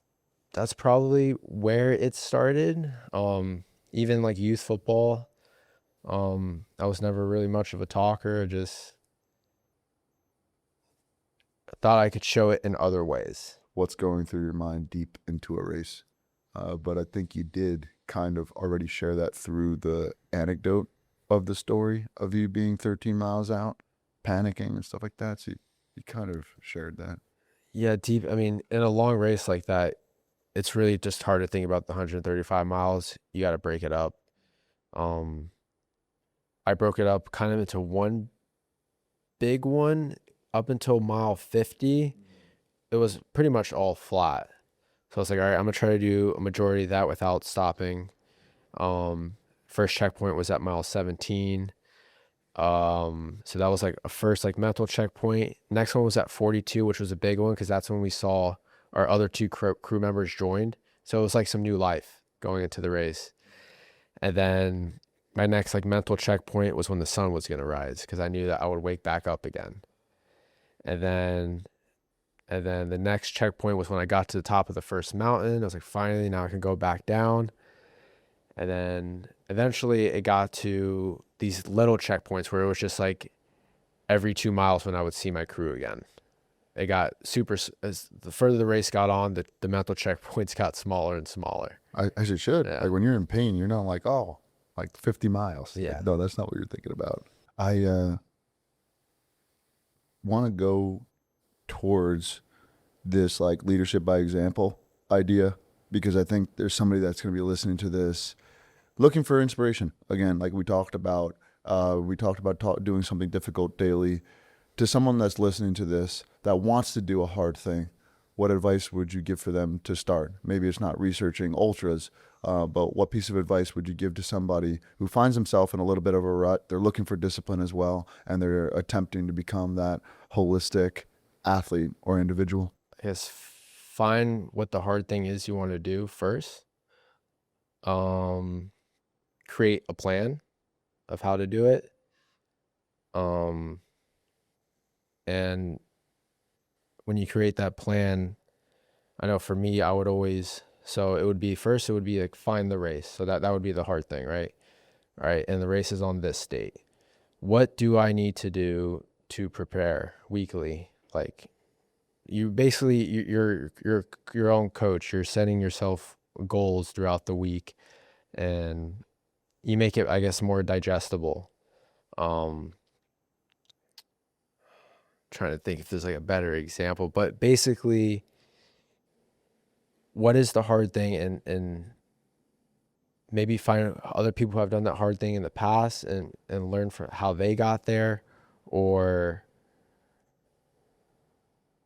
that's probably where it started. Even like youth football, I was never really much of a talker. Just thought I could show it in other ways. What's going through your mind deep into a race? But I think you did kind of already share that through the anecdote of the story of you being 13 miles out, panicking and stuff like that. So you kind of shared that. Yeah, deep. I mean, in a long race like that, it's really just hard to think about the 135 miles. You got to break it up. I broke it up kind of into one big one up until mile 50. It was pretty much all flat. So I was like, all right, I'm going to try to do a majority of that without stopping. First checkpoint was at mile 17. So that was like a first like mental checkpoint. Next one was at 42, which was a big one because that's when we saw our other two crew members joined. So it was like some new life going into the race. And then my next like mental checkpoint was when the sun was going to rise because I knew that I would wake back up again. And then the next checkpoint was when I got to the top of the first mountain. I was like, finally, now I can go back down. And then eventually it got to these little checkpoints where it was just like every 2 miles when I would see my crew again. It got super, as the further the race got on, the mental checkpoints got smaller and smaller. As it should. Yeah. Like when you're in pain, you're not like, oh, like 50 miles. Yeah. Like, no, that's not what you're thinking about. I want to go towards this like leadership by example idea because I think there's somebody that's going to be listening to this looking for inspiration. Again, like we talked about doing something difficult daily. To someone that's listening to this that wants to do a hard thing, what advice would you give for them to start? Maybe it's not researching ultras, but what piece of advice would you give to somebody who finds himself in a little bit of a rut? They're looking for discipline as well, and they're attempting to become that holistic athlete or individual. I guess find what the hard thing is you want to do first. Create a plan of how to do it. And when you create that plan, I know for me, I would always, so it would be first, it would be like find the race. So that would be the hard thing, right? All right. And the race is on this date. What do I need to do to prepare weekly? Like You basically you're your own coach. You're setting yourself goals throughout the week, and you make it, I guess, more digestible. Trying to think if there's like a better example, but basically, what is the hard thing, and maybe find other people who have done that hard thing in the past, and learn from how they got there, or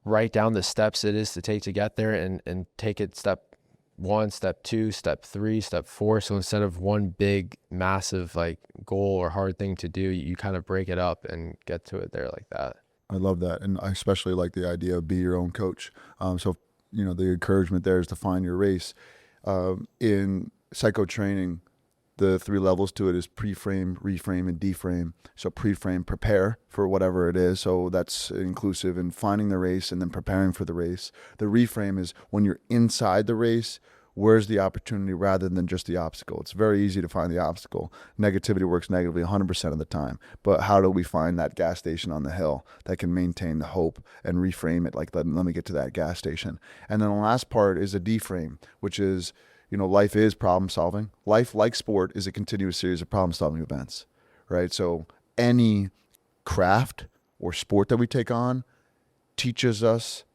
write down the steps it is to take to get there, and take it step 1, step 2, step 3, step 4. So instead of one big massive like goal or hard thing to do, you kind of break it up and get to it there like that. I love that. And I especially like the idea of be your own coach. So, the encouragement there is to find your race. In psycho training, the 3 levels to it is pre-frame, reframe, and deframe. So pre-frame, prepare for whatever it is. So that's inclusive in finding the race and then preparing for the race. The reframe is when you're inside the race, where's the opportunity rather than just the obstacle. It's very easy to find the obstacle. Negativity works negatively 100% of the time. But how do we find that gas station on the hill that can maintain the hope and reframe it like, let me get to that gas station. And then the last part is a deframe, which is, life is problem solving. Life, like sport, is a continuous series of problem solving events, right? So any craft or sport that we take on teaches us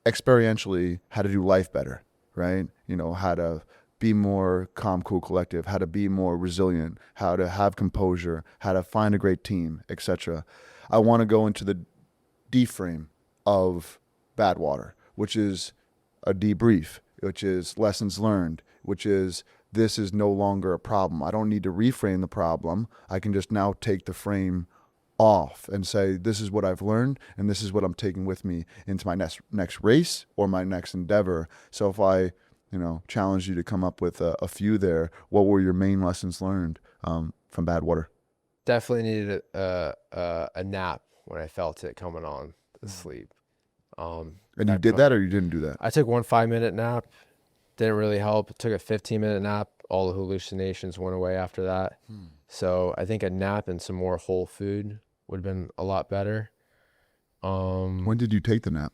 experientially how to do life better, right? How to be more calm, cool, collective, how to be more resilient, how to have composure, how to find a great team, etc. I want to go into the deframe of Badwater, which is a debrief, which is lessons learned, which is this is no longer a problem. I don't need to reframe the problem. I can just now take the frame off and say, this is what I've learned, and this is what I'm taking with me into my next race or my next endeavor. So if I, challenge you to come up with a few there, what were your main lessons learned from Badwater? Definitely needed a nap when I felt it coming on to sleep. And you did that, or you didn't do that? I took one 5-minute nap. Didn't really help. Took a 15-minute nap. All the hallucinations went away after that. So I think a nap and some more whole food would have been a lot better. When did you take the nap?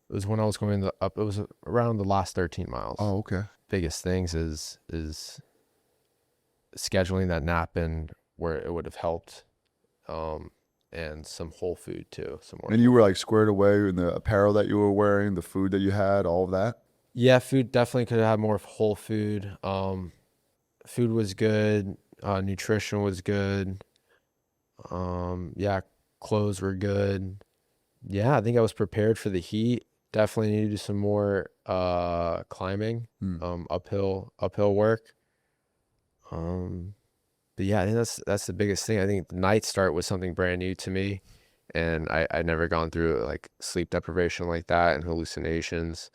It was when I was going up. It was around the last 13 miles. Oh, okay. Biggest things is scheduling that nap in where it would have helped, and some whole food too. And you were like squared away in the apparel that you were wearing, the food that you had, all of that? Yeah, food definitely could have had more whole food. Food was good. Nutrition was good. Yeah, clothes were good. Yeah, I think I was prepared for the heat. Definitely need to do some more climbing, uphill work. But yeah, I think that's the biggest thing. I think the night start was something brand new to me, and I'd never gone through like sleep deprivation like that and hallucinations.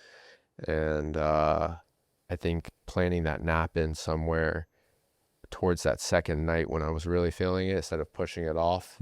And I think planning that nap in somewhere towards that second night when I was really feeling it instead of pushing it off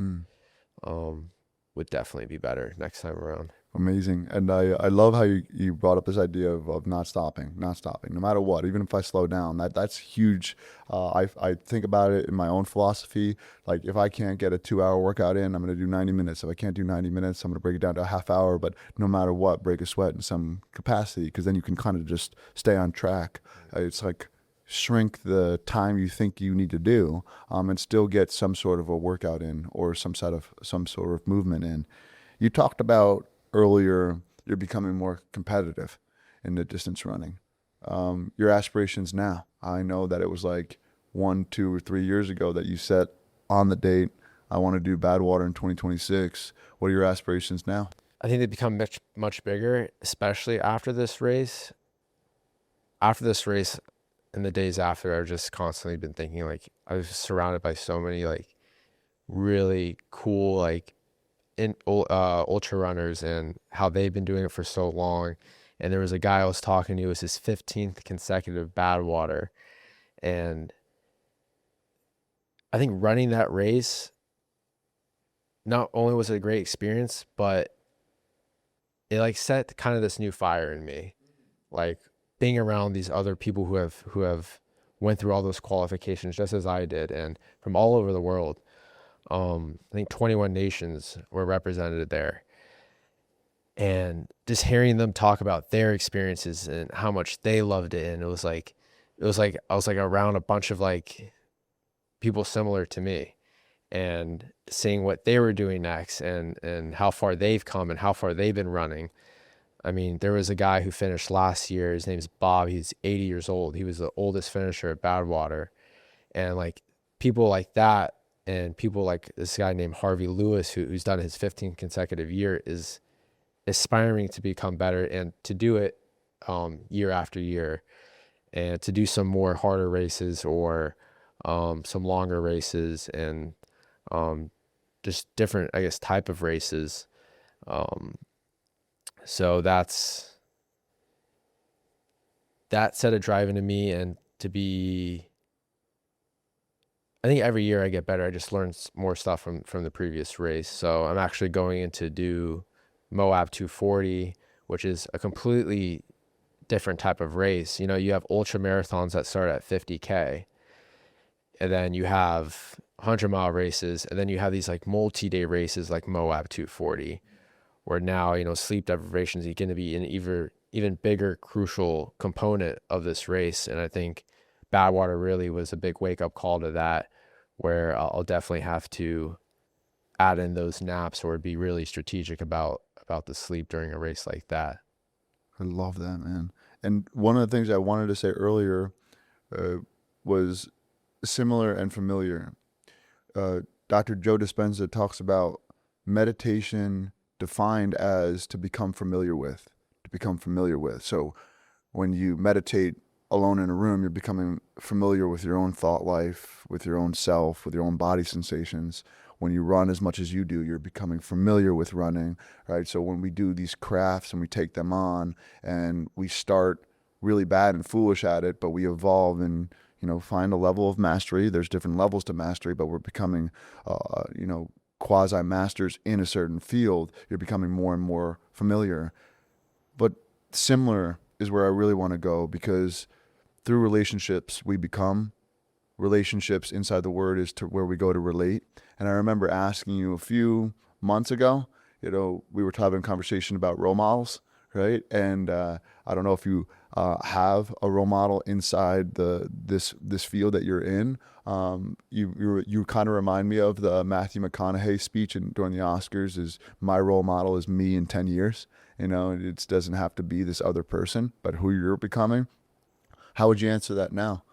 would definitely be better next time around. Amazing. And I love how you brought up this idea of not stopping, no matter what, even if I slow down. That's huge. I think about it in my own philosophy. Like if I can't get a 2-hour workout in, I'm going to do 90 minutes. If I can't do 90 minutes, I'm going to break it down to a half hour. But no matter what, break a sweat in some capacity, because then you can kind of just stay on track. It's like shrink the time you think you need to do and still get some sort of a workout in or some sort of movement in. You talked about earlier you're becoming more competitive in the distance running. Your aspirations now. I know that it was like 1, 2, or 3 years ago that you set on the date, I want to do Badwater in 2026. What are your aspirations now? I think they become much bigger, especially after this race. After this race and the days after, I've just constantly been thinking, like, I was surrounded by so many like really cool like ultra runners and how they've been doing it for so long. And there was a guy I was talking to, it was his 15th consecutive Badwater. And I think running that race, not only was it a great experience, but it like set kind of this new fire in me. Like being around these other people who have went through all those qualifications just as I did, and from all over the world. I think 21 nations were represented there. and just hearing them talk about their experiences and how much they loved it. And it was like I was like around a bunch of like people similar to me, and seeing what they were doing next, and how far they've come and how far they've been running. I mean, there was a guy who finished last year. His name's Bob. He's 80 years old. He was the oldest finisher at Badwater. And like people like that, and people like this guy named Harvey Lewis, who's done his 15th consecutive year, is aspiring to become better and to do it year after year, and to do some more harder races, or some longer races, and just different, I guess, type of races. So that set a drive into me, and to be, I think every year I get better. I just learn more stuff from the previous race. So I'm actually going in to do Moab 240, which is a completely different type of race. You know, you have ultramarathons that start at 50K, and then you have 100-mile races, and then you have these like multi-day races like Moab 240, where now, you know, sleep deprivation is going to be an even bigger crucial component of this race. And I think Badwater really was a big wake-up call to that, where I'll definitely have to add in those naps, or be really strategic about the sleep during a race like that. I love that, man. And one of the things I wanted to say earlier was similar and familiar. Dr. Joe Dispenza talks about meditation defined as to become familiar with, So when you meditate alone in a room, you're becoming familiar with your own thought life, with your own self, with your own body sensations. When you run as much as you do, you're becoming familiar with running, right? So when we do these crafts and we take them on, and we start really bad and foolish at it, but we evolve and, you know, find a level of mastery. There's different levels to mastery, but we're becoming, you know, quasi-masters in a certain field. You're becoming more and more familiar. But similar is where I really want to go, because through relationships we become. Relationships, inside the word, is to where we go to relate. And I remember asking you a few months ago, you know, we were having a conversation about role models, right? And I don't know if you have a role model inside this field that you're in. You kind of remind me of the Matthew McConaughey speech during the Oscars, is my role model is me in 10 years. You know, it doesn't have to be this other person, but who you're becoming. How would you answer that now?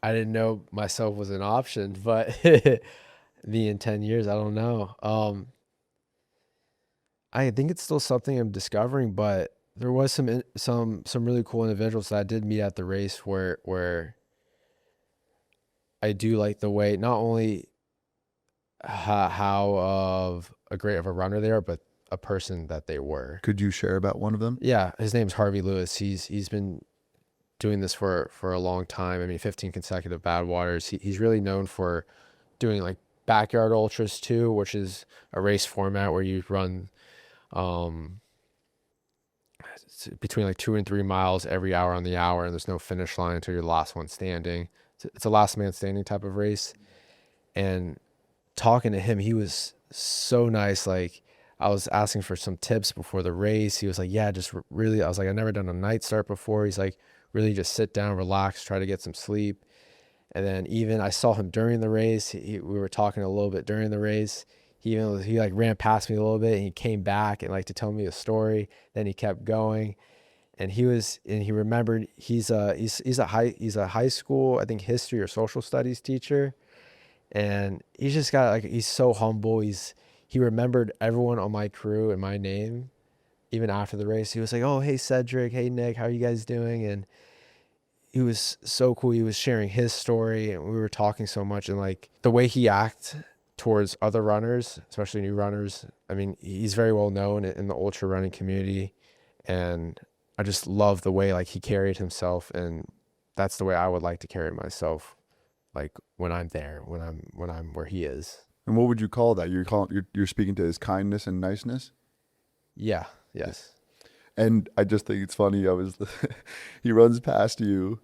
I didn't know myself was an option, but me in 10 years, I don't know. I think it's still something I'm discovering, but there was some really cool individuals that I did meet at the race, where I do like the way, not only how of a great of a runner they are, but a person that they were. Could you share about one of them? Yeah, his name's Harvey Lewis. He's been doing this for a long time. I mean, 15 consecutive Badwaters. He's really known for doing like backyard ultras too, which is a race format where you run between like 2 and 3 miles every hour on the hour, and there's no finish line until you're the last one standing. It's a last man standing type of race. And talking to him, he was so nice. Like, I was asking for some tips before the race. He was like, yeah, just really, I was like, I've never done a night start before. He's like, really just sit down, relax, try to get some sleep. And then even I saw him during the race. We were talking a little bit during the race. He like ran past me a little bit, and he came back and like to tell me a story. Then he kept going, and he remembered he's a high school, I think, history or social studies teacher. And he's just got like, he's so humble. He remembered everyone on my crew and my name, even after the race. He was like, oh, hey, Cedric, hey, Nick, how are you guys doing? And he was so cool. He was sharing his story, and we were talking so much. And like the way he acts towards other runners, especially new runners, I mean, he's very well known in the ultra running community. And I just love the way like he carried himself. And that's the way I would like to carry myself, like when I'm there, when I'm where he is. And what would you call that? You're speaking to his kindness and niceness? Yeah. Yes. And I just think it's funny. He runs past you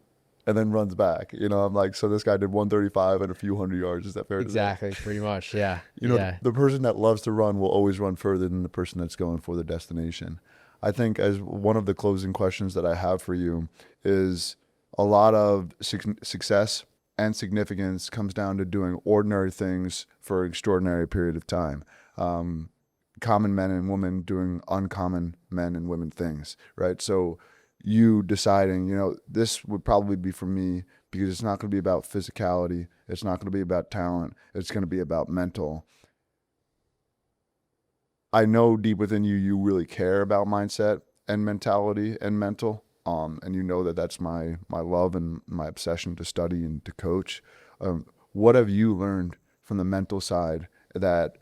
and then runs back. I'm like, so this guy did 135 and a few hundred yards. Is that fair to say? Exactly, pretty much. Yeah. The, Yeah. the person that loves to run will always run further than the person that's going for the destination. I think as one of the closing questions that I have for you is a lot of success and significance comes down to doing ordinary things for an extraordinary period of time. Common men and women doing uncommon men and women things, right? So you deciding, this would probably be for me because it's not going to be about physicality. It's not going to be about talent. It's going to be about mental. I know deep within you, you really care about mindset and mentality and mental. And you know that that's my love and my obsession to study and to coach. What have you learned from the mental side that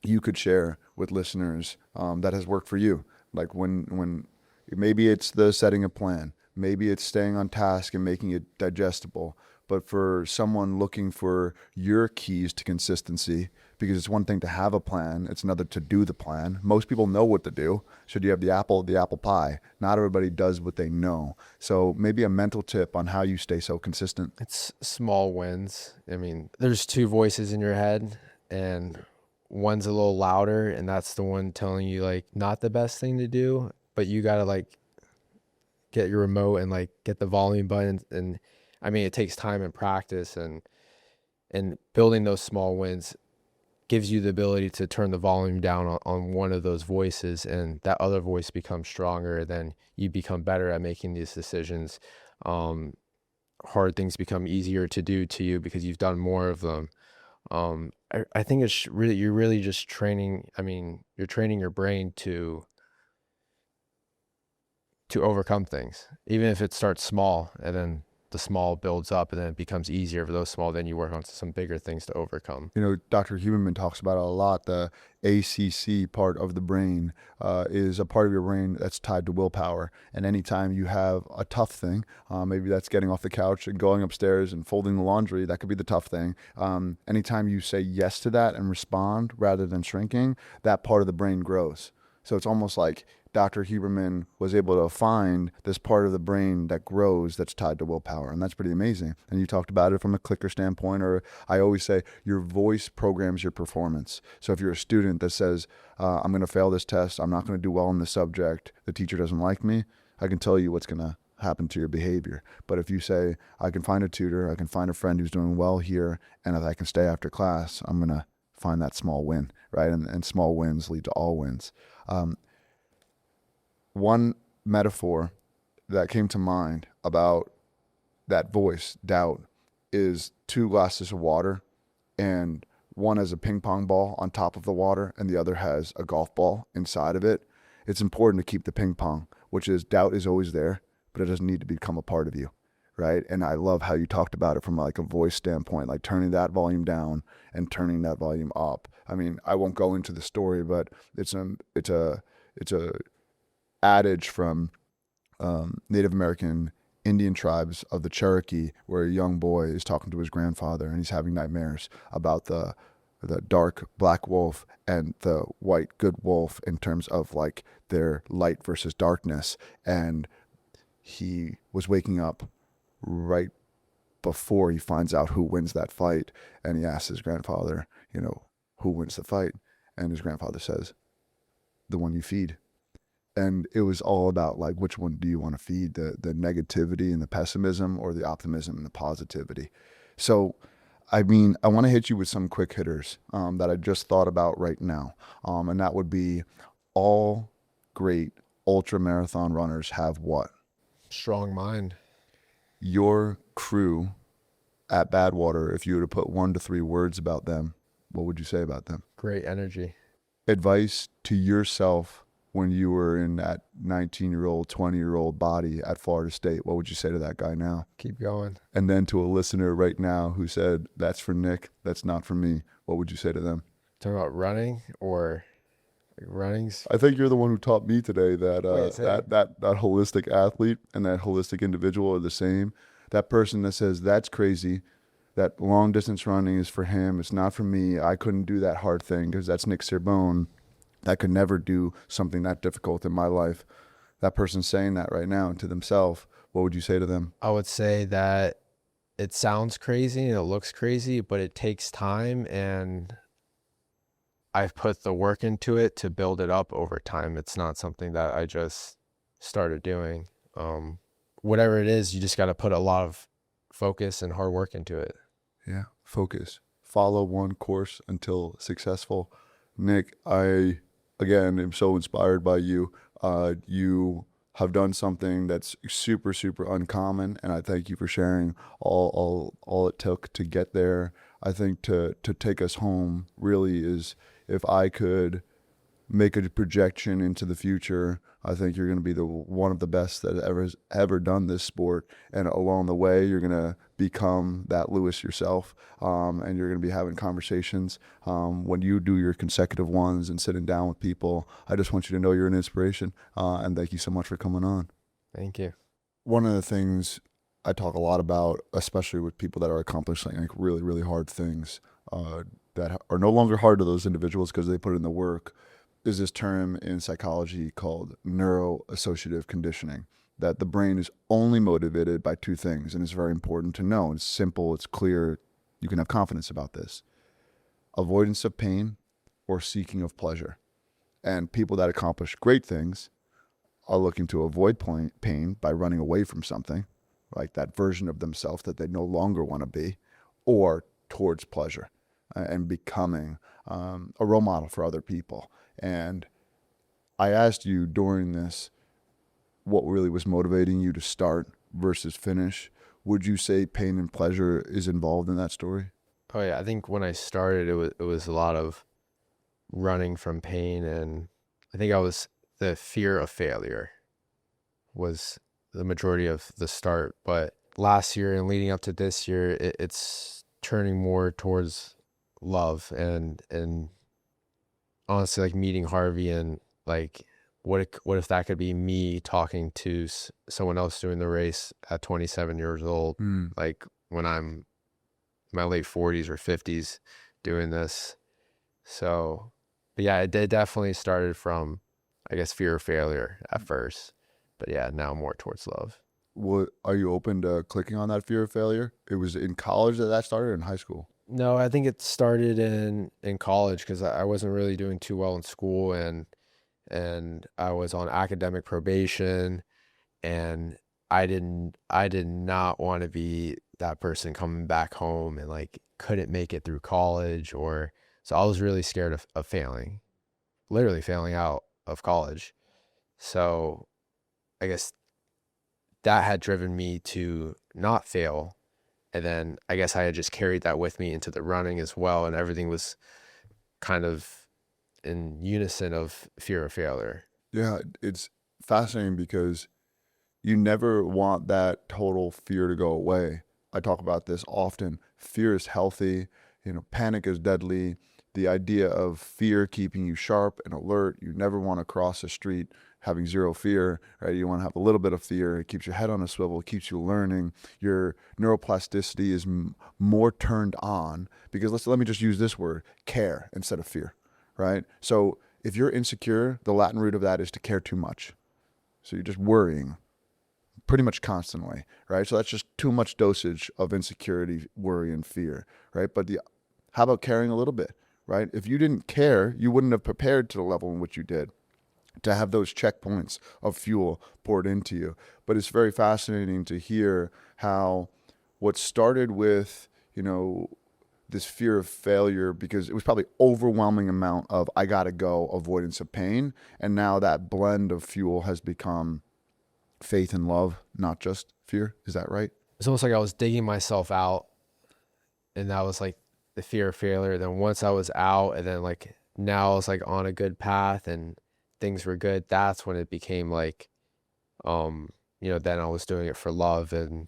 you could share with listeners that has worked for you? Like when maybe it's the setting a plan, maybe it's staying on task and making it digestible. But for someone looking for your keys to consistency, because it's one thing to have a plan, it's another to do the plan. Most people know what to do. Should you have the apple pie? Not everybody does what they know. So maybe a mental tip on how you stay so consistent. It's small wins. I mean, there's two voices in your head, and one's a little louder, and that's the one telling you like not the best thing to do, but you gotta like get your remote and like get the volume button. And I mean, it takes time and practice, and building those small wins gives you the ability to turn the volume down on one of those voices, and that other voice becomes stronger. Then you become better at making these decisions. Hard things become easier to do to you because you've done more of them. I think it's really, you're really just training. I mean, you're training your brain to overcome things, even if it starts small, and then the small builds up, and then it becomes easier for those small. Then you work on some bigger things to overcome. Dr. Huberman talks about it a lot. The ACC part of the brain is a part of your brain that's tied to willpower. And anytime you have a tough thing, maybe that's getting off the couch and going upstairs and folding the laundry, that could be the tough thing. Anytime you say yes to that and respond rather than shrinking, that part of the brain grows. So it's almost like Dr. Huberman was able to find this part of the brain that grows that's tied to willpower. And that's pretty amazing. And you talked about it from a clicker standpoint, or I always say your voice programs your performance. So if you're a student that says, I'm going to fail this test, I'm not going to do well in this subject, the teacher doesn't like me, I can tell you what's going to happen to your behavior. But if you say, I can find a tutor, I can find a friend who's doing well here, and if I can stay after class, I'm going to find that small win, right? And small wins lead to all wins. One metaphor that came to mind about that voice, doubt, is 2 glasses of water, and one has a ping pong ball on top of the water and the other has a golf ball inside of it. It's important to keep the ping pong, which is doubt is always there, but it doesn't need to become a part of you, right? And I love how you talked about it from like a voice standpoint, like turning that volume down and turning that volume up. I mean, I won't go into the story, but it's a adage from Native American Indian tribes of the Cherokee, where a young boy is talking to his grandfather and he's having nightmares about the dark black wolf and the white good wolf in terms of like their light versus darkness. And he was waking up right before he finds out who wins that fight. And he asks his grandfather, who wins the fight? And his grandfather says, the one you feed. And it was all about like, which one do you want to feed, the negativity and the pessimism, or the optimism and the positivity? So, I mean, I want to hit you with some quick hitters that I just thought about right now. And that would be, all great ultramarathon runners have what? Strong mind. Your crew at Badwater, if you were to put 1 to 3 words about them, what would you say about them? Great energy. Advice to yourself when you were in that 19-year-old, 20-year-old body at Florida State, what would you say to that guy now? Keep going. And then to a listener right now who said, that's for Nick, that's not for me, what would you say to them? Talking about running, or like running's? I think you're the one who taught me today that Wait, that holistic athlete and that holistic individual are the same. That person that says, that's crazy, that long distance running is for him, it's not for me, I couldn't do that hard thing, because that's Nick Cerbone. I could never do something that difficult in my life. That person's saying that right now to themselves. what would you say to them? I would say that it sounds crazy and it looks crazy, but it takes time, and I've put the work into it to build it up over time. It's not something that I just started doing. Whatever it is, you just got to put a lot of focus and hard work into it. Yeah, focus. Follow one course until successful. Nick, I, again, am so inspired by you. You have done something that's super, super uncommon, and I thank you for sharing all it took to get there. I think to take us home really is, if I could make a projection into the future, I think you're going to be one of the best that ever done this sport. And along the way, you're going to become that Lewis yourself. And you're going to be having conversations when you do your consecutive ones and sitting down with people. I just want you to know you're an inspiration. And thank you so much for coming on. Thank you. One of the things I talk a lot about, especially with people that are accomplishing like really, really hard things that are no longer hard to those individuals because they put in the work, is this term in psychology called neuroassociative conditioning, that the brain is only motivated by two things. And it's very important to know. It's simple, it's clear. You can have confidence about this: avoidance of pain or seeking of pleasure. And people that accomplish great things are looking to avoid pain by running away from something, like that version of themselves that they no longer want to be, or towards pleasure and becoming a role model for other people. And I asked you during this what really was motivating you to start versus finish. Would you say pain and pleasure is involved in that story? Oh yeah, I think when I started, it was a lot of running from pain, and I think the fear of failure was the majority of the start. But last year and leading up to this year, it's turning more towards love and honestly, like meeting Harvey, and like what if that could be me talking to someone else doing the race at 27 years old, like when I'm in my late 40s or 50s doing this. So, but yeah, it definitely started from, I guess, fear of failure at first, but yeah, now more towards love. What are you open to clicking on that fear of failure? It was in college that started, or in high school? No, I think it started in college because I wasn't really doing too well in school, and I was on academic probation, and I did not want to be that person coming back home and like couldn't make it through college, or so I was really scared of failing, literally failing out of college. So I guess that had driven me to not fail. And then I guess I had just carried that with me into the running as well. And everything was kind of in unison of fear of failure. Yeah, it's fascinating because you never want that total fear to go away. I talk about this often. Fear is healthy, panic is deadly. The idea of fear keeping you sharp and alert. You never want to cross the street having zero fear, right? You want to have a little bit of fear. It keeps your head on a swivel, it keeps you learning. Your neuroplasticity is more turned on because let me just use this word, care instead of fear, right? So if you're insecure, the Latin root of that is to care too much. So you're just worrying pretty much constantly, right? So that's just too much dosage of insecurity, worry, and fear, right? But how about caring a little bit, right? If you didn't care, you wouldn't have prepared to the level in which you did to have those checkpoints of fuel poured into you. But it's very fascinating to hear how what started with, this fear of failure, because it was probably overwhelming amount of I gotta go, avoidance of pain. And now that blend of fuel has become faith and love, not just fear. Is that right? It's almost like I was digging myself out, and that was like the fear of failure. Then once I was out, and then like now I was like on a good path and things were good, that's when it became like, then I was doing it for love and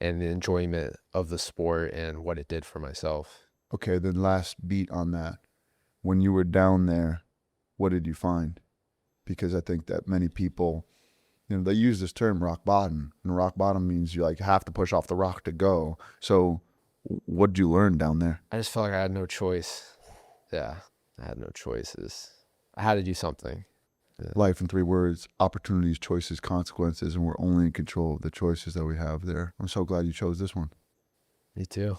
the enjoyment of the sport and what it did for myself. Okay, then last beat on that. When you were down there, what did you find? Because I think that many people, they use this term rock bottom, and rock bottom means you like have to push off the rock to go. So what did you learn down there? I just felt like I had no choice. Yeah, I had no choices. I had to do something. Life in 3 words: opportunities, choices, consequences, and we're only in control of the choices that we have there. I'm so glad you chose this one. Me too.